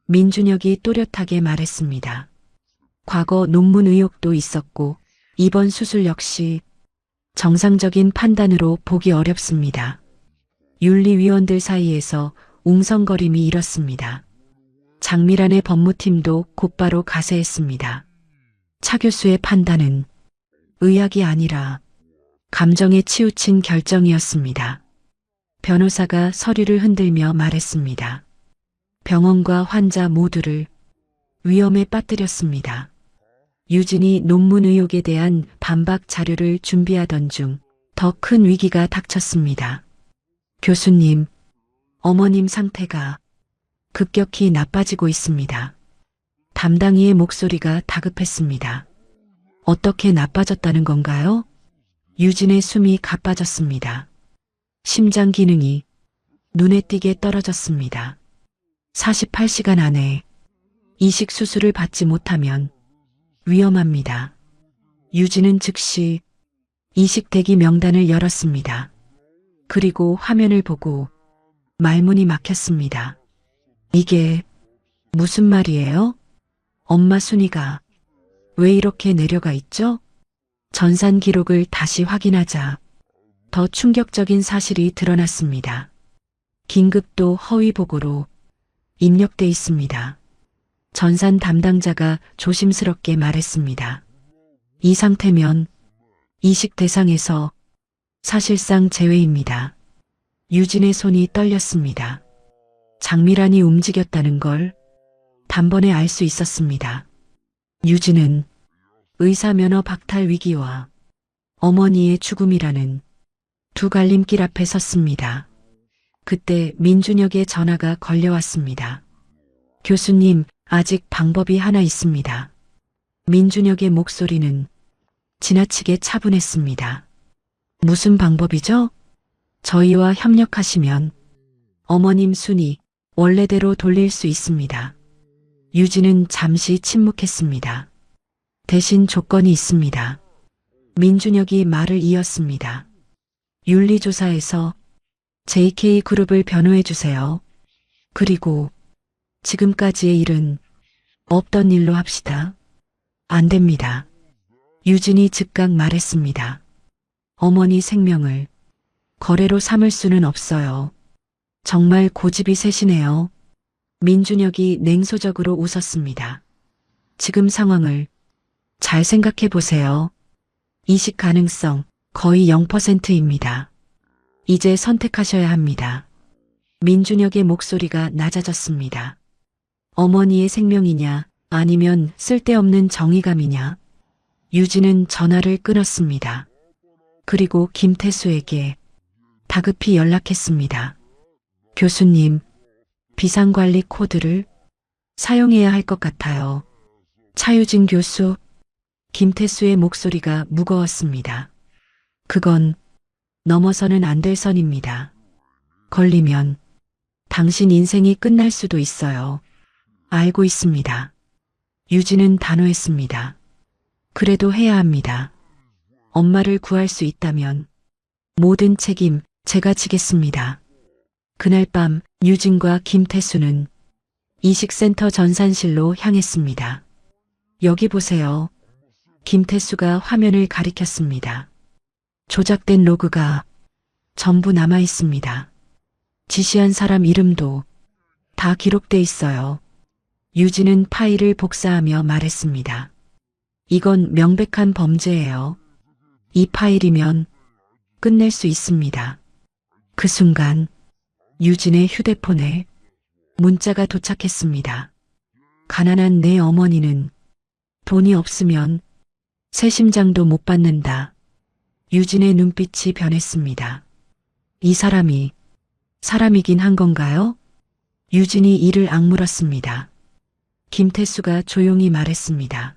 민준혁이 또렷하게 말했습니다. 과거 논문 의혹도 있었고 이번 수술 역시 정상적인 판단으로 보기 어렵습니다. 윤리위원들 사이에서 웅성거림이 일었습니다. 장미란의 법무팀도 곧바로 가세했습니다. 차 교수의 판단은 의학이 아니라 감정에 치우친 결정이었습니다. 변호사가 서류를 흔들며 말했습니다. 병원과 환자 모두를 위험에 빠뜨렸습니다. 유진이 논문 의혹에 대한 반박 자료를 준비하던 중 더 큰 위기가 닥쳤습니다. 교수님, 어머님 상태가 급격히 나빠지고 있습니다. 담당이의 목소리가 다급했습니다. 어떻게 나빠졌다는 건가요? 유진의 숨이 가빠졌습니다. 심장 기능이 눈에 띄게 떨어졌습니다. 48시간 안에 이식 수술을 받지 못하면 위험합니다. 유진은 즉시 이식 대기 명단을 열었습니다. 그리고 화면을 보고 말문이 막혔습니다. 이게 무슨 말이에요? 엄마 순위가 왜 이렇게 내려가 있죠? 전산 기록을 다시 확인하자 더 충격적인 사실이 드러났습니다. 긴급도 허위 보고로 입력돼 있습니다. 전산 담당자가 조심스럽게 말했습니다. 이 상태면 이식 대상에서 사실상 제외입니다. 유진의 손이 떨렸습니다. 장미란이 움직였다는 걸 단번에 알 수 있었습니다. 유진은 의사 면허 박탈 위기와 어머니의 죽음이라는 두 갈림길 앞에 섰습니다. 그때 민준혁의 전화가 걸려왔습니다. 교수님, 아직 방법이 하나 있습니다. 민준혁의 목소리는 지나치게 차분했습니다. 무슨 방법이죠? 저희와 협력하시면 어머님 순위 원래대로 돌릴 수 있습니다. 유진은 잠시 침묵했습니다. 대신 조건이 있습니다. 민준혁이 말을 이었습니다. 윤리조사에서 JK그룹을 변호해 주세요. 그리고 지금까지의 일은 없던 일로 합시다. 안 됩니다. 유진이 즉각 말했습니다. 어머니 생명을 거래로 삼을 수는 없어요. 정말 고집이 세시네요. 민준혁이 냉소적으로 웃었습니다. 지금 상황을 잘 생각해 보세요. 이식 가능성 거의 0%입니다. 이제 선택하셔야 합니다. 민준혁의 목소리가 낮아졌습니다. 어머니의 생명이냐 아니면 쓸데없는 정의감이냐. 유진은 전화를 끊었습니다. 그리고 김태수에게 다급히 연락했습니다. 교수님, 비상관리 코드를 사용해야 할 것 같아요. 차유진 교수, 김태수의 목소리가 무거웠습니다. 그건 넘어서는 안 될 선입니다. 걸리면 당신 인생이 끝날 수도 있어요. 알고 있습니다. 유진은 단호했습니다. 그래도 해야 합니다. 엄마를 구할 수 있다면 모든 책임 제가 지겠습니다. 그날 밤 유진과 김태수는 이식센터 전산실로 향했습니다. 여기 보세요. 김태수가 화면을 가리켰습니다. 조작된 로그가 전부 남아 있습니다. 지시한 사람 이름도 다 기록돼 있어요. 유진은 파일을 복사하며 말했습니다. 이건 명백한 범죄예요. 이 파일이면 끝낼 수 있습니다. 그 순간 유진의 휴대폰에 문자가 도착했습니다. 가난한 내 어머니는 돈이 없으면 새 심장도 못 받는다. 유진의 눈빛이 변했습니다. 이 사람이 사람이긴 한 건가요? 유진이 이를 악물었습니다. 김태수가 조용히 말했습니다.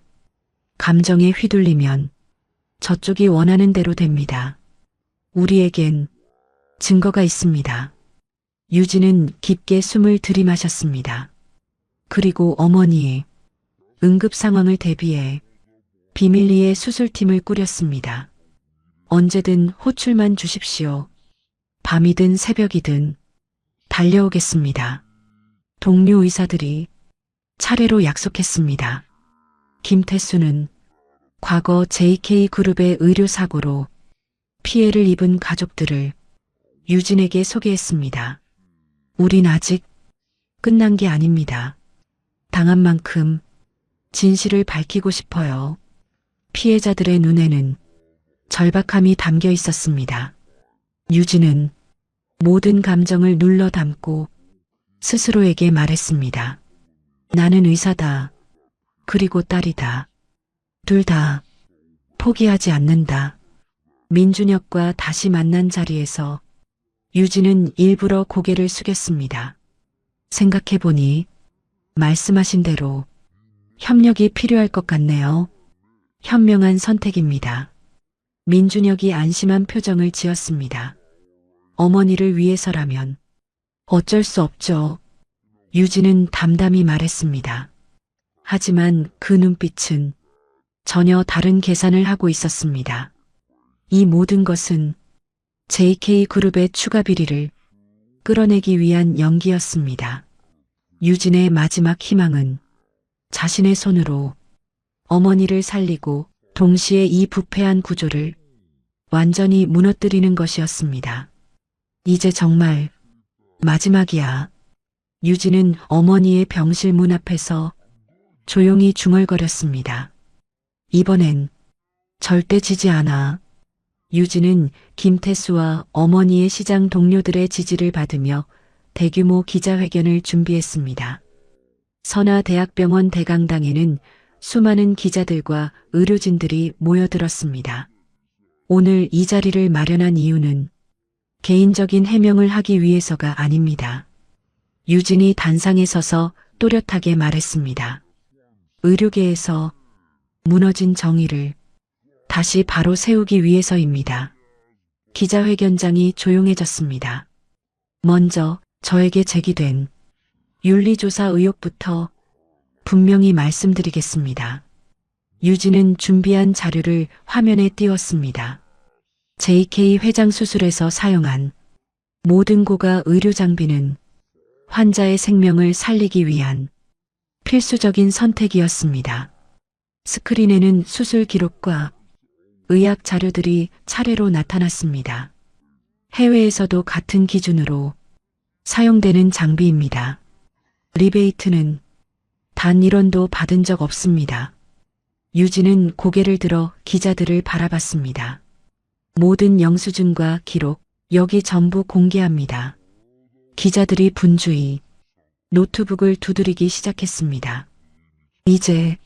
감정에 휘둘리면 저쪽이 원하는 대로 됩니다. 우리에겐 증거가 있습니다. 유진은 깊게 숨을 들이마셨습니다. 그리고 어머니의 응급 상황을 대비해 비밀리에 수술팀을 꾸렸습니다. 언제든 호출만 주십시오. 밤이든 새벽이든 달려오겠습니다. 동료 의사들이 차례로 약속했습니다. 김태수는 과거 JK그룹의 의료사고로 피해를 입은 가족들을 유진에게 소개했습니다. 우린 아직 끝난 게 아닙니다. 당한 만큼 진실을 밝히고 싶어요. 피해자들의 눈에는 절박함이 담겨 있었습니다. 유진은 모든 감정을 눌러 담고 스스로에게 말했습니다. 나는 의사다. 그리고 딸이다. 둘 다 포기하지 않는다. 민준혁과 다시 만난 자리에서 유진은 일부러 고개를 숙였습니다. 생각해보니 말씀하신 대로 협력이 필요할 것 같네요. 현명한 선택입니다. 민준혁이 안심한 표정을 지었습니다. 어머니를 위해서라면 어쩔 수 없죠. 유진은 담담히 말했습니다. 하지만 그 눈빛은 전혀 다른 계산을 하고 있었습니다. 이 모든 것은 JK그룹의 추가 비리를 끌어내기 위한 연기였습니다. 유진의 마지막 희망은 자신의 손으로 어머니를 살리고 동시에 이 부패한 구조를 완전히 무너뜨리는 것이었습니다. 이제 정말 마지막이야. 유진은 어머니의 병실 문 앞에서 조용히 중얼거렸습니다. 이번엔 절대 지지 않아. 유진은 김태수와 어머니의 시장 동료들의 지지를 받으며 대규모 기자회견을 준비했습니다. 선화대학병원 대강당에는 수많은 기자들과 의료진들이 모여들었습니다. 오늘 이 자리를 마련한 이유는 개인적인 해명을 하기 위해서가 아닙니다. 유진이 단상에 서서 또렷하게 말했습니다. 의료계에서 무너진 정의를 다시 바로 세우기 위해서입니다. 기자회견장이 조용해졌습니다. 먼저 저에게 제기된 윤리조사 의혹부터 분명히 말씀드리겠습니다. 유진은 준비한 자료를 화면에 띄웠습니다. JK 회장 수술에서 사용한 모든 고가 의료 장비는 환자의 생명을 살리기 위한 필수적인 선택이었습니다. 스크린에는 수술 기록과 의학 자료들이 차례로 나타났습니다. 해외에서도 같은 기준으로 사용되는 장비입니다. 리베이트는 단 1원도 받은 적 없습니다. 유진은 고개를 들어 기자들을 바라봤습니다. 모든 영수증과 기록, 여기 전부 공개합니다. 기자들이 분주히 노트북을 두드리기 시작했습니다. 이제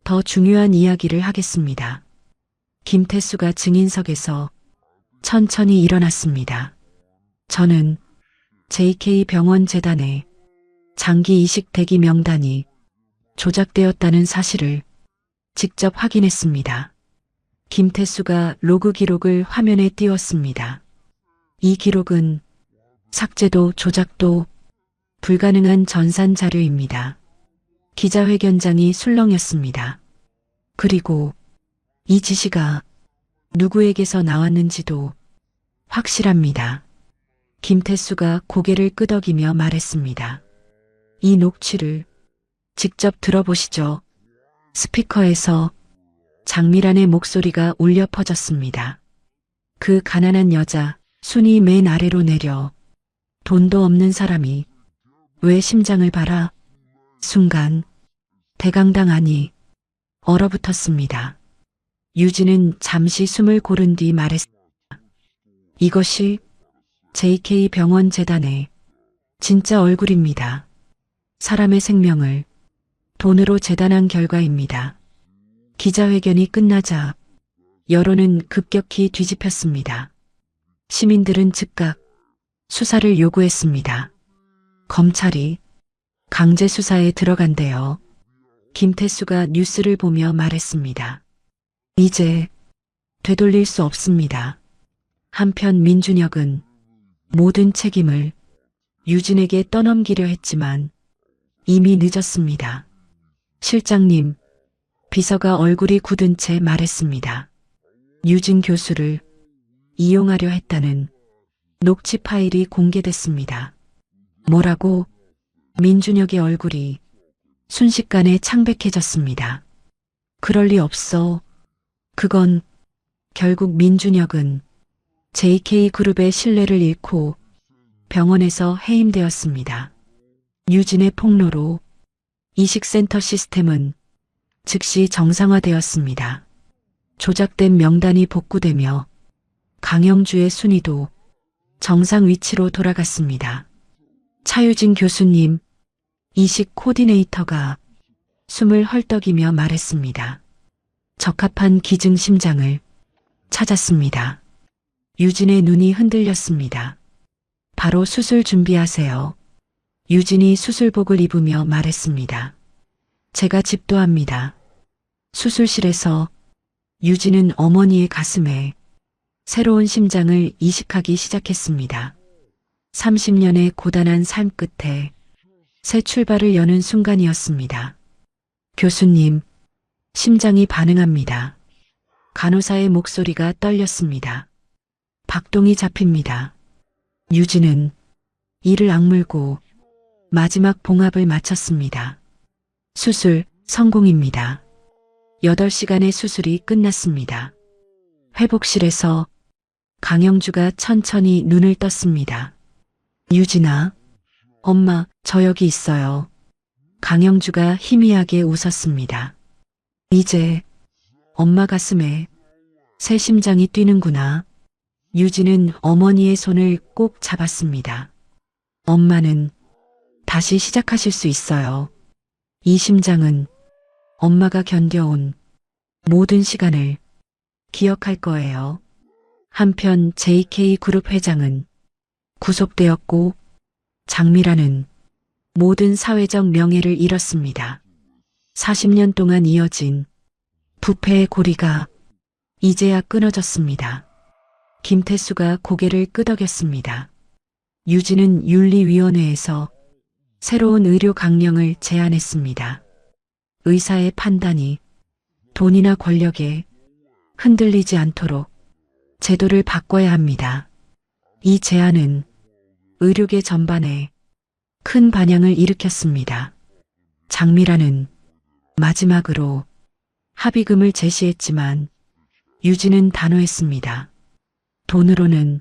더 중요한 이야기를 하겠습니다. 김태수가 증인석에서 천천히 일어났습니다. 저는 JK병원 재단의 장기 이식 대기 명단이 조작되었다는 사실을 직접 확인했습니다. 김태수가 로그 기록을 화면에 띄웠습니다. 이 기록은 삭제도 조작도 불가능한 전산 자료입니다. 기자회견장이 술렁였습니다. 그리고 이 지시가 누구에게서 나왔는지도 확실합니다. 김태수가 고개를 끄덕이며 말했습니다. 이 녹취를 직접 들어보시죠. 스피커에서 장미란의 목소리가 울려 퍼졌습니다. 그 가난한 여자, 순이 맨 아래로 내려 돈도 없는 사람이 왜 심장을 봐라? 순간 대강당 안이 얼어붙었습니다. 유진은 잠시 숨을 고른 뒤 말했습니다. 이것이 JK병원 재단의 진짜 얼굴입니다. 사람의 생명을 돈으로 재단한 결과입니다. 기자회견이 끝나자 여론은 급격히 뒤집혔습니다. 시민들은 즉각 수사를 요구했습니다. 검찰이 강제 수사에 들어간대요. 김태수가 뉴스를 보며 말했습니다. 이제 되돌릴 수 없습니다. 한편 민준혁은 모든 책임을 유진에게 떠넘기려 했지만 이미 늦었습니다. 실장님, 비서가 얼굴이 굳은 채 말했습니다. 유진 교수를 이용하려 했다는 녹취 파일이 공개됐습니다. 뭐라고? 민준혁의 얼굴이 순식간에 창백해졌습니다. 그럴 리 없어. 그건 결국 민준혁은 JK그룹의 신뢰를 잃고 병원에서 해임되었습니다. 유진의 폭로로 이식센터 시스템은 즉시 정상화되었습니다. 조작된 명단이 복구되며 강영주의 순위도 정상 위치로 돌아갔습니다. 차유진 교수님, 이식 코디네이터가 숨을 헐떡이며 말했습니다. 적합한 기증심장을 찾았습니다. 유진의 눈이 흔들렸습니다. 바로 수술 준비하세요. 유진이 수술복을 입으며 말했습니다. 제가 집도합니다. 수술실에서 유진은 어머니의 가슴에 새로운 심장을 이식하기 시작했습니다. 30년의 고단한 삶 끝에 새 출발을 여는 순간이었습니다. 교수님, 심장이 반응합니다. 간호사의 목소리가 떨렸습니다. 박동이 잡힙니다. 유진은 이를 악물고 마지막 봉합을 마쳤습니다. 수술 성공입니다. 8시간의 수술이 끝났습니다. 회복실에서 강영주가 천천히 눈을 떴습니다. 유진아, 엄마, 저 여기 있어요. 강영주가 희미하게 웃었습니다. 이제 엄마 가슴에 새 심장이 뛰는구나. 유진은 어머니의 손을 꼭 잡았습니다. 엄마는 다시 시작하실 수 있어요. 이 심장은 엄마가 견뎌온 모든 시간을 기억할 거예요. 한편 JK그룹 회장은 구속되었고 장미라는 모든 사회적 명예를 잃었습니다. 40년 동안 이어진 부패의 고리가 이제야 끊어졌습니다. 김태수가 고개를 끄덕였습니다. 유진은 윤리위원회에서 새로운 의료 강령을 제안했습니다. 의사의 판단이 돈이나 권력에 흔들리지 않도록 제도를 바꿔야 합니다. 이 제안은 의료계 전반에 큰 반향을 일으켰습니다. 장미라는 마지막으로 합의금을 제시했지만 유진은 단호했습니다. 돈으로는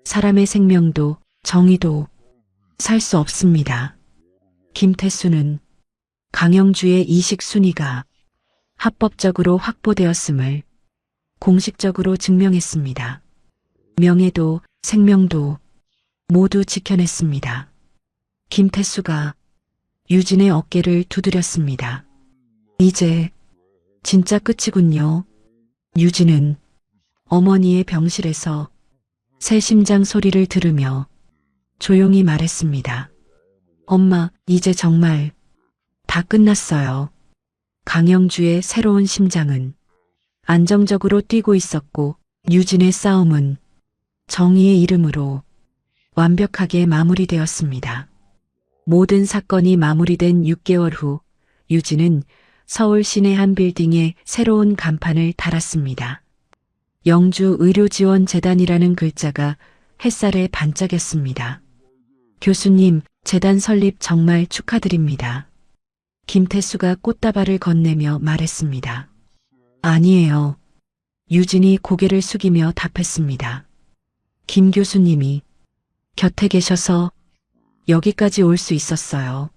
사람의 생명도 정의도 살 수 없습니다. 김태수는 강영주의 이식 순위가 합법적으로 확보되었음을 공식적으로 증명했습니다. 명예도 생명도 모두 지켜냈습니다. 김태수가 유진의 어깨를 두드렸습니다. 이제 진짜 끝이군요. 유진은 어머니의 병실에서 새 심장 소리를 들으며 조용히 말했습니다. 엄마, 이제 정말 다 끝났어요. 강영주의 새로운 심장은 안정적으로 뛰고 있었고 유진의 싸움은 정의의 이름으로 완벽하게 마무리되었습니다. 모든 사건이 마무리된 6개월 후 유진은 서울 시내 한 빌딩에 새로운 간판을 달았습니다. 영주 의료지원재단이라는 글자가 햇살에 반짝였습니다. 교수님, 재단 설립 정말 축하드립니다. 김태수가 꽃다발을 건네며 말했습니다. 아니에요. 유진이 고개를 숙이며 답했습니다. 김 교수님이 곁에 계셔서 여기까지 올 수 있었어요.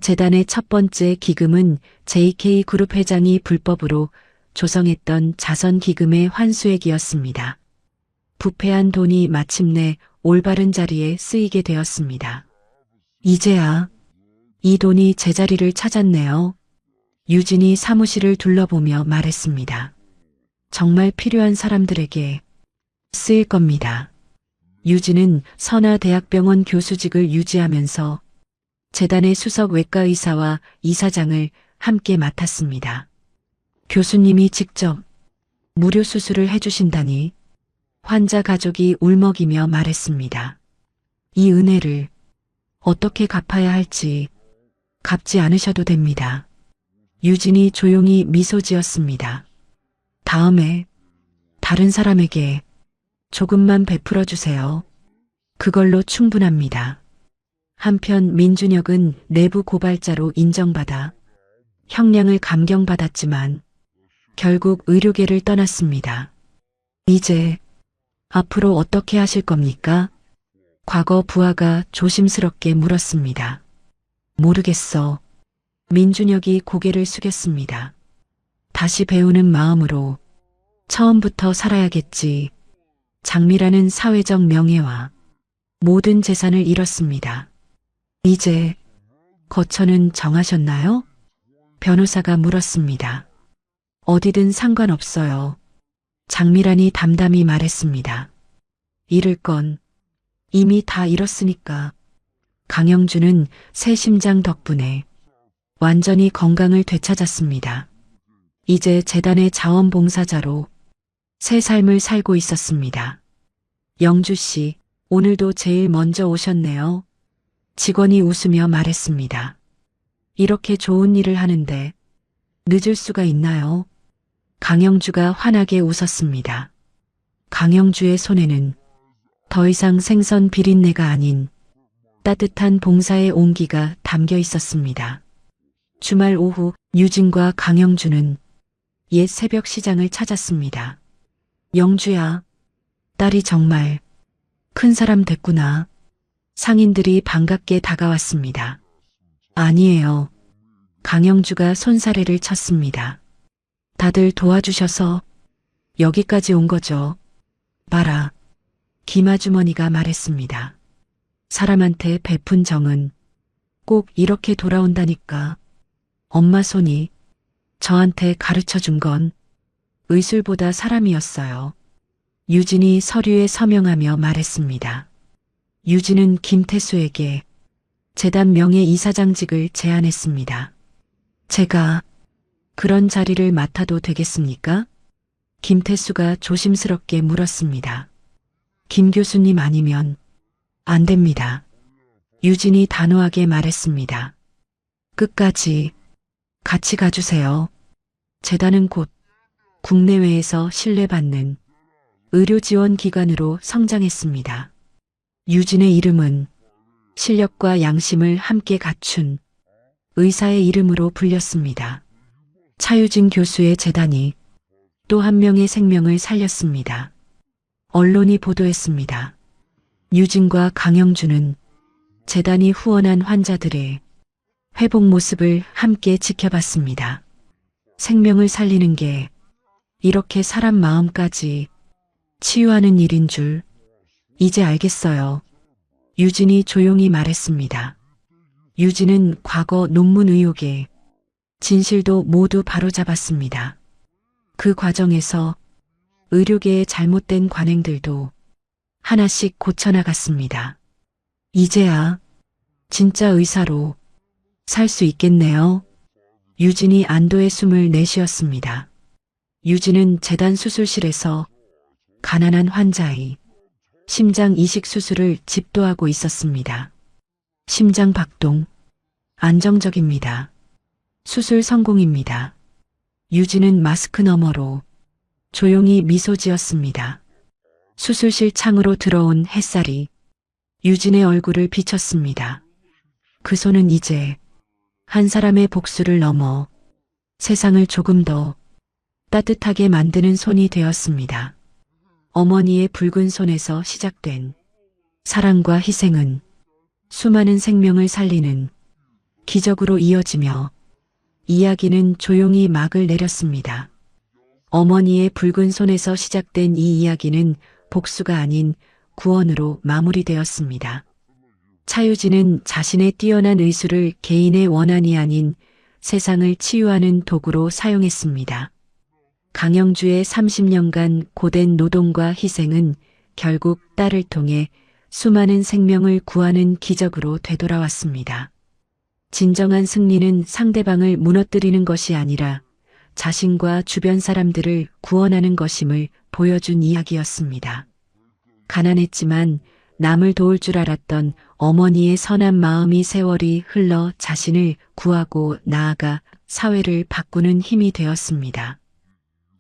재단의 첫 번째 기금은 JK그룹 회장이 불법으로 조성했던 자선기금의 환수액이었습니다. 부패한 돈이 마침내 올바른 자리에 쓰이게 되었습니다. 이제야 이 돈이 제자리를 찾았네요. 유진이 사무실을 둘러보며 말했습니다. 정말 필요한 사람들에게 쓰일 겁니다. 유진은 선화대학병원 교수직을 유지하면서 재단의 수석 외과의사와 이사장을 함께 맡았습니다. 교수님이 직접 무료 수술을 해주신다니 환자 가족이 울먹이며 말했습니다. 이 은혜를 어떻게 갚아야 할지 갚지 않으셔도 됩니다. 유진이 조용히 미소 지었습니다. 다음에 다른 사람에게 조금만 베풀어 주세요. 그걸로 충분합니다. 한편 민준혁은 내부 고발자로 인정받아 형량을 감경받았지만 결국 의료계를 떠났습니다. 이제 앞으로 어떻게 하실 겁니까? 과거 부하가 조심스럽게 물었습니다. 모르겠어. 민준혁이 고개를 숙였습니다. 다시 배우는 마음으로 처음부터 살아야겠지. 장미라는 사회적 명예와 모든 재산을 잃었습니다. 이제 거처는 정하셨나요? 변호사가 물었습니다. 어디든 상관없어요. 장미란이 담담히 말했습니다. 잃을 건 이미 다 잃었으니까. 강영주는 새 심장 덕분에 완전히 건강을 되찾았습니다. 이제 재단의 자원봉사자로 새 삶을 살고 있었습니다. 영주 씨, 오늘도 제일 먼저 오셨네요. 직원이 웃으며 말했습니다. 이렇게 좋은 일을 하는데 늦을 수가 있나요? 강영주가 환하게 웃었습니다. 강영주의 손에는 더 이상 생선 비린내가 아닌 따뜻한 봉사의 온기가 담겨 있었습니다. 주말 오후 유진과 강영주는 옛 새벽 시장을 찾았습니다. 영주야, 딸이 정말 큰 사람 됐구나. 상인들이 반갑게 다가왔습니다. 아니에요. 강영주가 손사래를 쳤습니다. 다들 도와주셔서 여기까지 온 거죠. 봐라. 김아주머니가 말했습니다. 사람한테 베푼 정은 꼭 이렇게 돌아온다니까. 엄마 손이 저한테 가르쳐 준 건 의술보다 사람이었어요. 유진이 서류에 서명하며 말했습니다. 유진은 김태수에게 재단 명예이사장직을 제안했습니다. 제가 그런 자리를 맡아도 되겠습니까? 김태수가 조심스럽게 물었습니다. 김 교수님 아니면 안 됩니다. 유진이 단호하게 말했습니다. 끝까지 같이 가주세요. 재단은 곧 국내외에서 신뢰받는 의료지원기관으로 성장했습니다. 유진의 이름은 실력과 양심을 함께 갖춘 의사의 이름으로 불렸습니다. 차유진 교수의 재단이 또 한 명의 생명을 살렸습니다. 언론이 보도했습니다. 유진과 강영주는 재단이 후원한 환자들의 회복 모습을 함께 지켜봤습니다. 생명을 살리는 게 이렇게 사람 마음까지 치유하는 일인 줄 이제 알겠어요. 유진이 조용히 말했습니다. 유진은 과거 논문 의혹의 진실도 모두 바로잡았습니다. 그 과정에서 의료계의 잘못된 관행들도 하나씩 고쳐나갔습니다. 이제야 진짜 의사로 살 수 있겠네요. 유진이 안도의 숨을 내쉬었습니다. 유진은 재단 수술실에서 가난한 환자의 심장 이식 수술을 집도하고 있었습니다. 심장 박동, 안정적입니다. 수술 성공입니다. 유진은 마스크 너머로 조용히 미소 지었습니다. 수술실 창으로 들어온 햇살이 유진의 얼굴을 비쳤습니다. 그 손은 이제 한 사람의 복수를 넘어 세상을 조금 더 따뜻하게 만드는 손이 되었습니다. 어머니의 붉은 손에서 시작된 사랑과 희생은 수많은 생명을 살리는 기적으로 이어지며 이야기는 조용히 막을 내렸습니다. 어머니의 붉은 손에서 시작된 이 이야기는 복수가 아닌 구원으로 마무리되었습니다. 차유진은 자신의 뛰어난 의술을 개인의 원한이 아닌 세상을 치유하는 도구로 사용했습니다. 강영주의 30년간 고된 노동과 희생은 결국 딸을 통해 수많은 생명을 구하는 기적으로 되돌아왔습니다. 진정한 승리는 상대방을 무너뜨리는 것이 아니라 자신과 주변 사람들을 구원하는 것임을 보여준 이야기였습니다. 가난했지만 남을 도울 줄 알았던 어머니의 선한 마음이 세월이 흘러 자신을 구하고 나아가 사회를 바꾸는 힘이 되었습니다.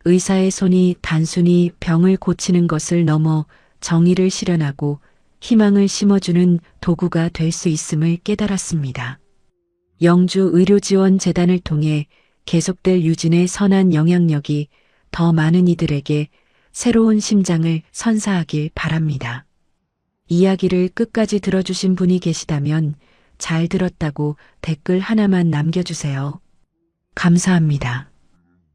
의사의 손이 단순히 병을 고치는 것을 넘어 정의를 실현하고 희망을 심어주는 도구가 될 수 있음을 깨달았습니다. 영주 의료지원재단을 통해 계속될 유진의 선한 영향력이 더 많은 이들에게 새로운 심장을 선사하길 바랍니다. 이야기를 끝까지 들어주신 분이 계시다면 잘 들었다고 댓글 하나만 남겨주세요. 감사합니다.